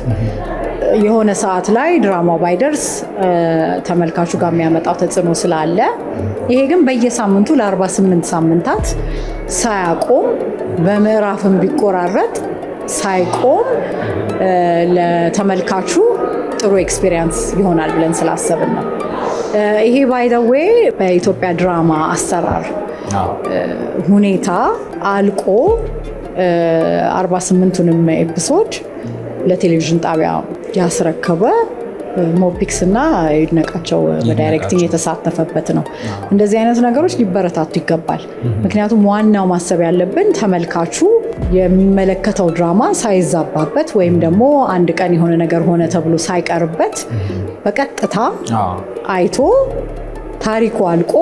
የሆነ ሰዓት ላይ ድራማው ባይደርስ ተመልካቹ ጋር የሚያመጣው ተጽዕኖ ስላለ፣ ይሄ ግን በየሳምንቱ ለ48 ሳምንታት ሳያቆም በምዕራፍም ቢቆራረጥ ሳይቆም ለተመልካቹ ጥሩ ኤክስፒሪየንስ ይሆናል ብለን ስላሰብን ነው። ይሄ ባይ ዘ ዌይ በኢትዮጵያ ድራማ አሰራር ሁኔታ አልቆ 48ቱንም ኤፒሶድ ለቴሌቪዥን ጣቢያ ያስረከበ ሞፒክስ እና ይድነቃቸው በዳይሬክቲንግ የተሳተፈበት ነው። እንደዚህ አይነት ነገሮች ሊበረታቱ ይገባል። ምክንያቱም ዋናው ማሰብ ያለብን ተመልካቹ የሚመለከተው ድራማ ሳይዛባበት ወይም ደግሞ አንድ ቀን የሆነ ነገር ሆነ ተብሎ ሳይቀርበት በቀጥታ አይቶ ታሪኩ አልቆ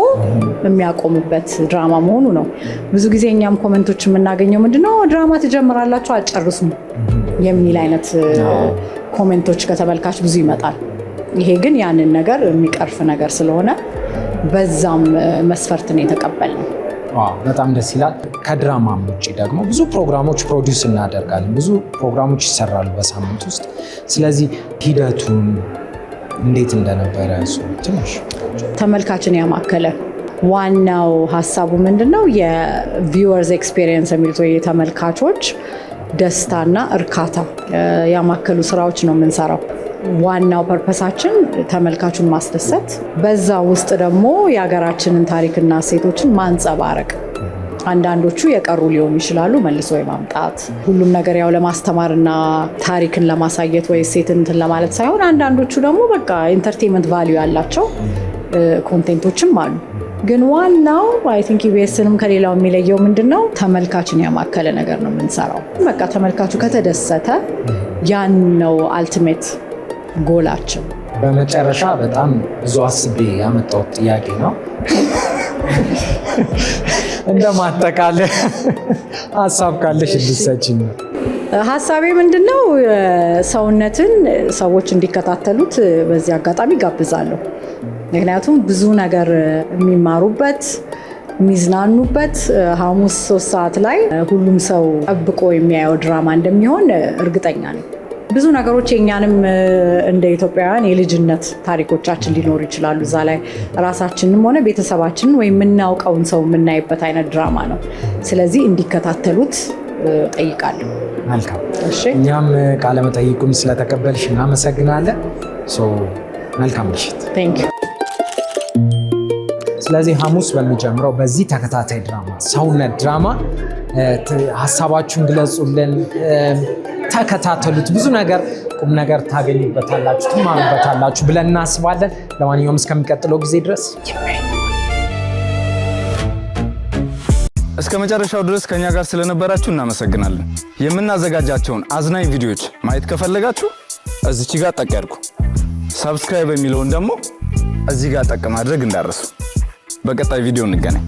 የሚያቆምበት ድራማ መሆኑ ነው። ብዙ ጊዜ እኛም ኮሜንቶች የምናገኘው ምንድነው ድራማ ትጀምራላችሁ አጨርሱም የሚል አይነት ኮሜንቶች ከተመልካች ብዙ ይመጣል። ይሄ ግን ያንን ነገር የሚቀርፍ ነገር ስለሆነ በዛም መስፈርት ነው የተቀበልነው። በጣም ደስ ይላል። ከድራማም ውጭ ደግሞ ብዙ ፕሮግራሞች ፕሮዲውስ እናደርጋለን። ብዙ ፕሮግራሞች ይሰራሉ በሳምንት ውስጥ። ስለዚህ ሂደቱን እንዴት እንደነበረ ትንሽ ተመልካችን ያማከለ ዋናው ሀሳቡ ምንድነው የቪወርስ ኤክስፒሪየንስ የሚሉት ወይ የተመልካቾች ደስታና እርካታ ያማከሉ ስራዎች ነው የምንሰራው። ዋናው ፐርፐሳችን ተመልካቹን ማስደሰት፣ በዛ ውስጥ ደግሞ የሀገራችንን ታሪክና እሴቶችን ማንጸባረቅ። አንዳንዶቹ የቀሩ ሊሆኑ ይችላሉ መልሶ የማምጣት ሁሉም ነገር ያው ለማስተማርና ታሪክን ለማሳየት ወይ እሴትን ለማለት ሳይሆን አንዳንዶቹ ደግሞ በቃ ኢንተርቴንመንት ቫልዩ ያላቸው ኮንቴንቶችም አሉ። ግን ዋናው አይ ቲንክ ኢቢኤስንም ከሌላው የሚለየው ምንድነው ተመልካችን ያማከለ ነገር ነው የምንሰራው። በቃ ተመልካቹ ከተደሰተ ያን ነው አልቲሜት ጎላችን። በመጨረሻ በጣም ብዙ አስቤ ያመጣሁት ጥያቄ ነው እንደማጠቃለያ ሀሳብ ካለሽ እንድትሰጪኝ ነው። ሀሳቤ ምንድነው ሰውነትን ሰዎች እንዲከታተሉት በዚህ አጋጣሚ ጋብዛለሁ። ምክንያቱም ብዙ ነገር የሚማሩበት የሚዝናኑበት ሐሙስ 3 ሰዓት ላይ ሁሉም ሰው ጠብቆ የሚያየው ድራማ እንደሚሆን እርግጠኛ ነኝ። ብዙ ነገሮች የኛንም እንደ ኢትዮጵያውያን የልጅነት ታሪኮቻችን ሊኖሩ ይችላሉ። እዛ ላይ ራሳችንንም ሆነ ቤተሰባችንን ወይም የምናውቀውን ሰው የምናይበት አይነት ድራማ ነው። ስለዚህ እንዲከታተሉት ጠይቃለሁ። መልካም። እኛም ቃለመጠይቁን ስለተቀበልሽ እናመሰግናለን። መልካም ምሽት። ስለዚህ ሐሙስ በሚጀምረው በዚህ ተከታታይ ድራማ ሰውነት ድራማ ሀሳባችሁን ግለጹልን፣ ተከታተሉት። ብዙ ነገር ቁም ነገር ታገኙበታላችሁ፣ ትማሩበታላችሁ ብለን እናስባለን። ለማንኛውም እስከሚቀጥለው ጊዜ ድረስ እስከ መጨረሻው ድረስ ከኛ ጋር ስለነበራችሁ እናመሰግናለን። የምናዘጋጃቸውን አዝናኝ ቪዲዮዎች ማየት ከፈለጋችሁ እዚች ጋር ጠቅ ያድርጉ። ሰብስክራይብ የሚለውን ደግሞ እዚህ ጋር ጠቅ ማድረግ እንዳረሱ። በቀጣይ ቪዲዮ እንገናኝ።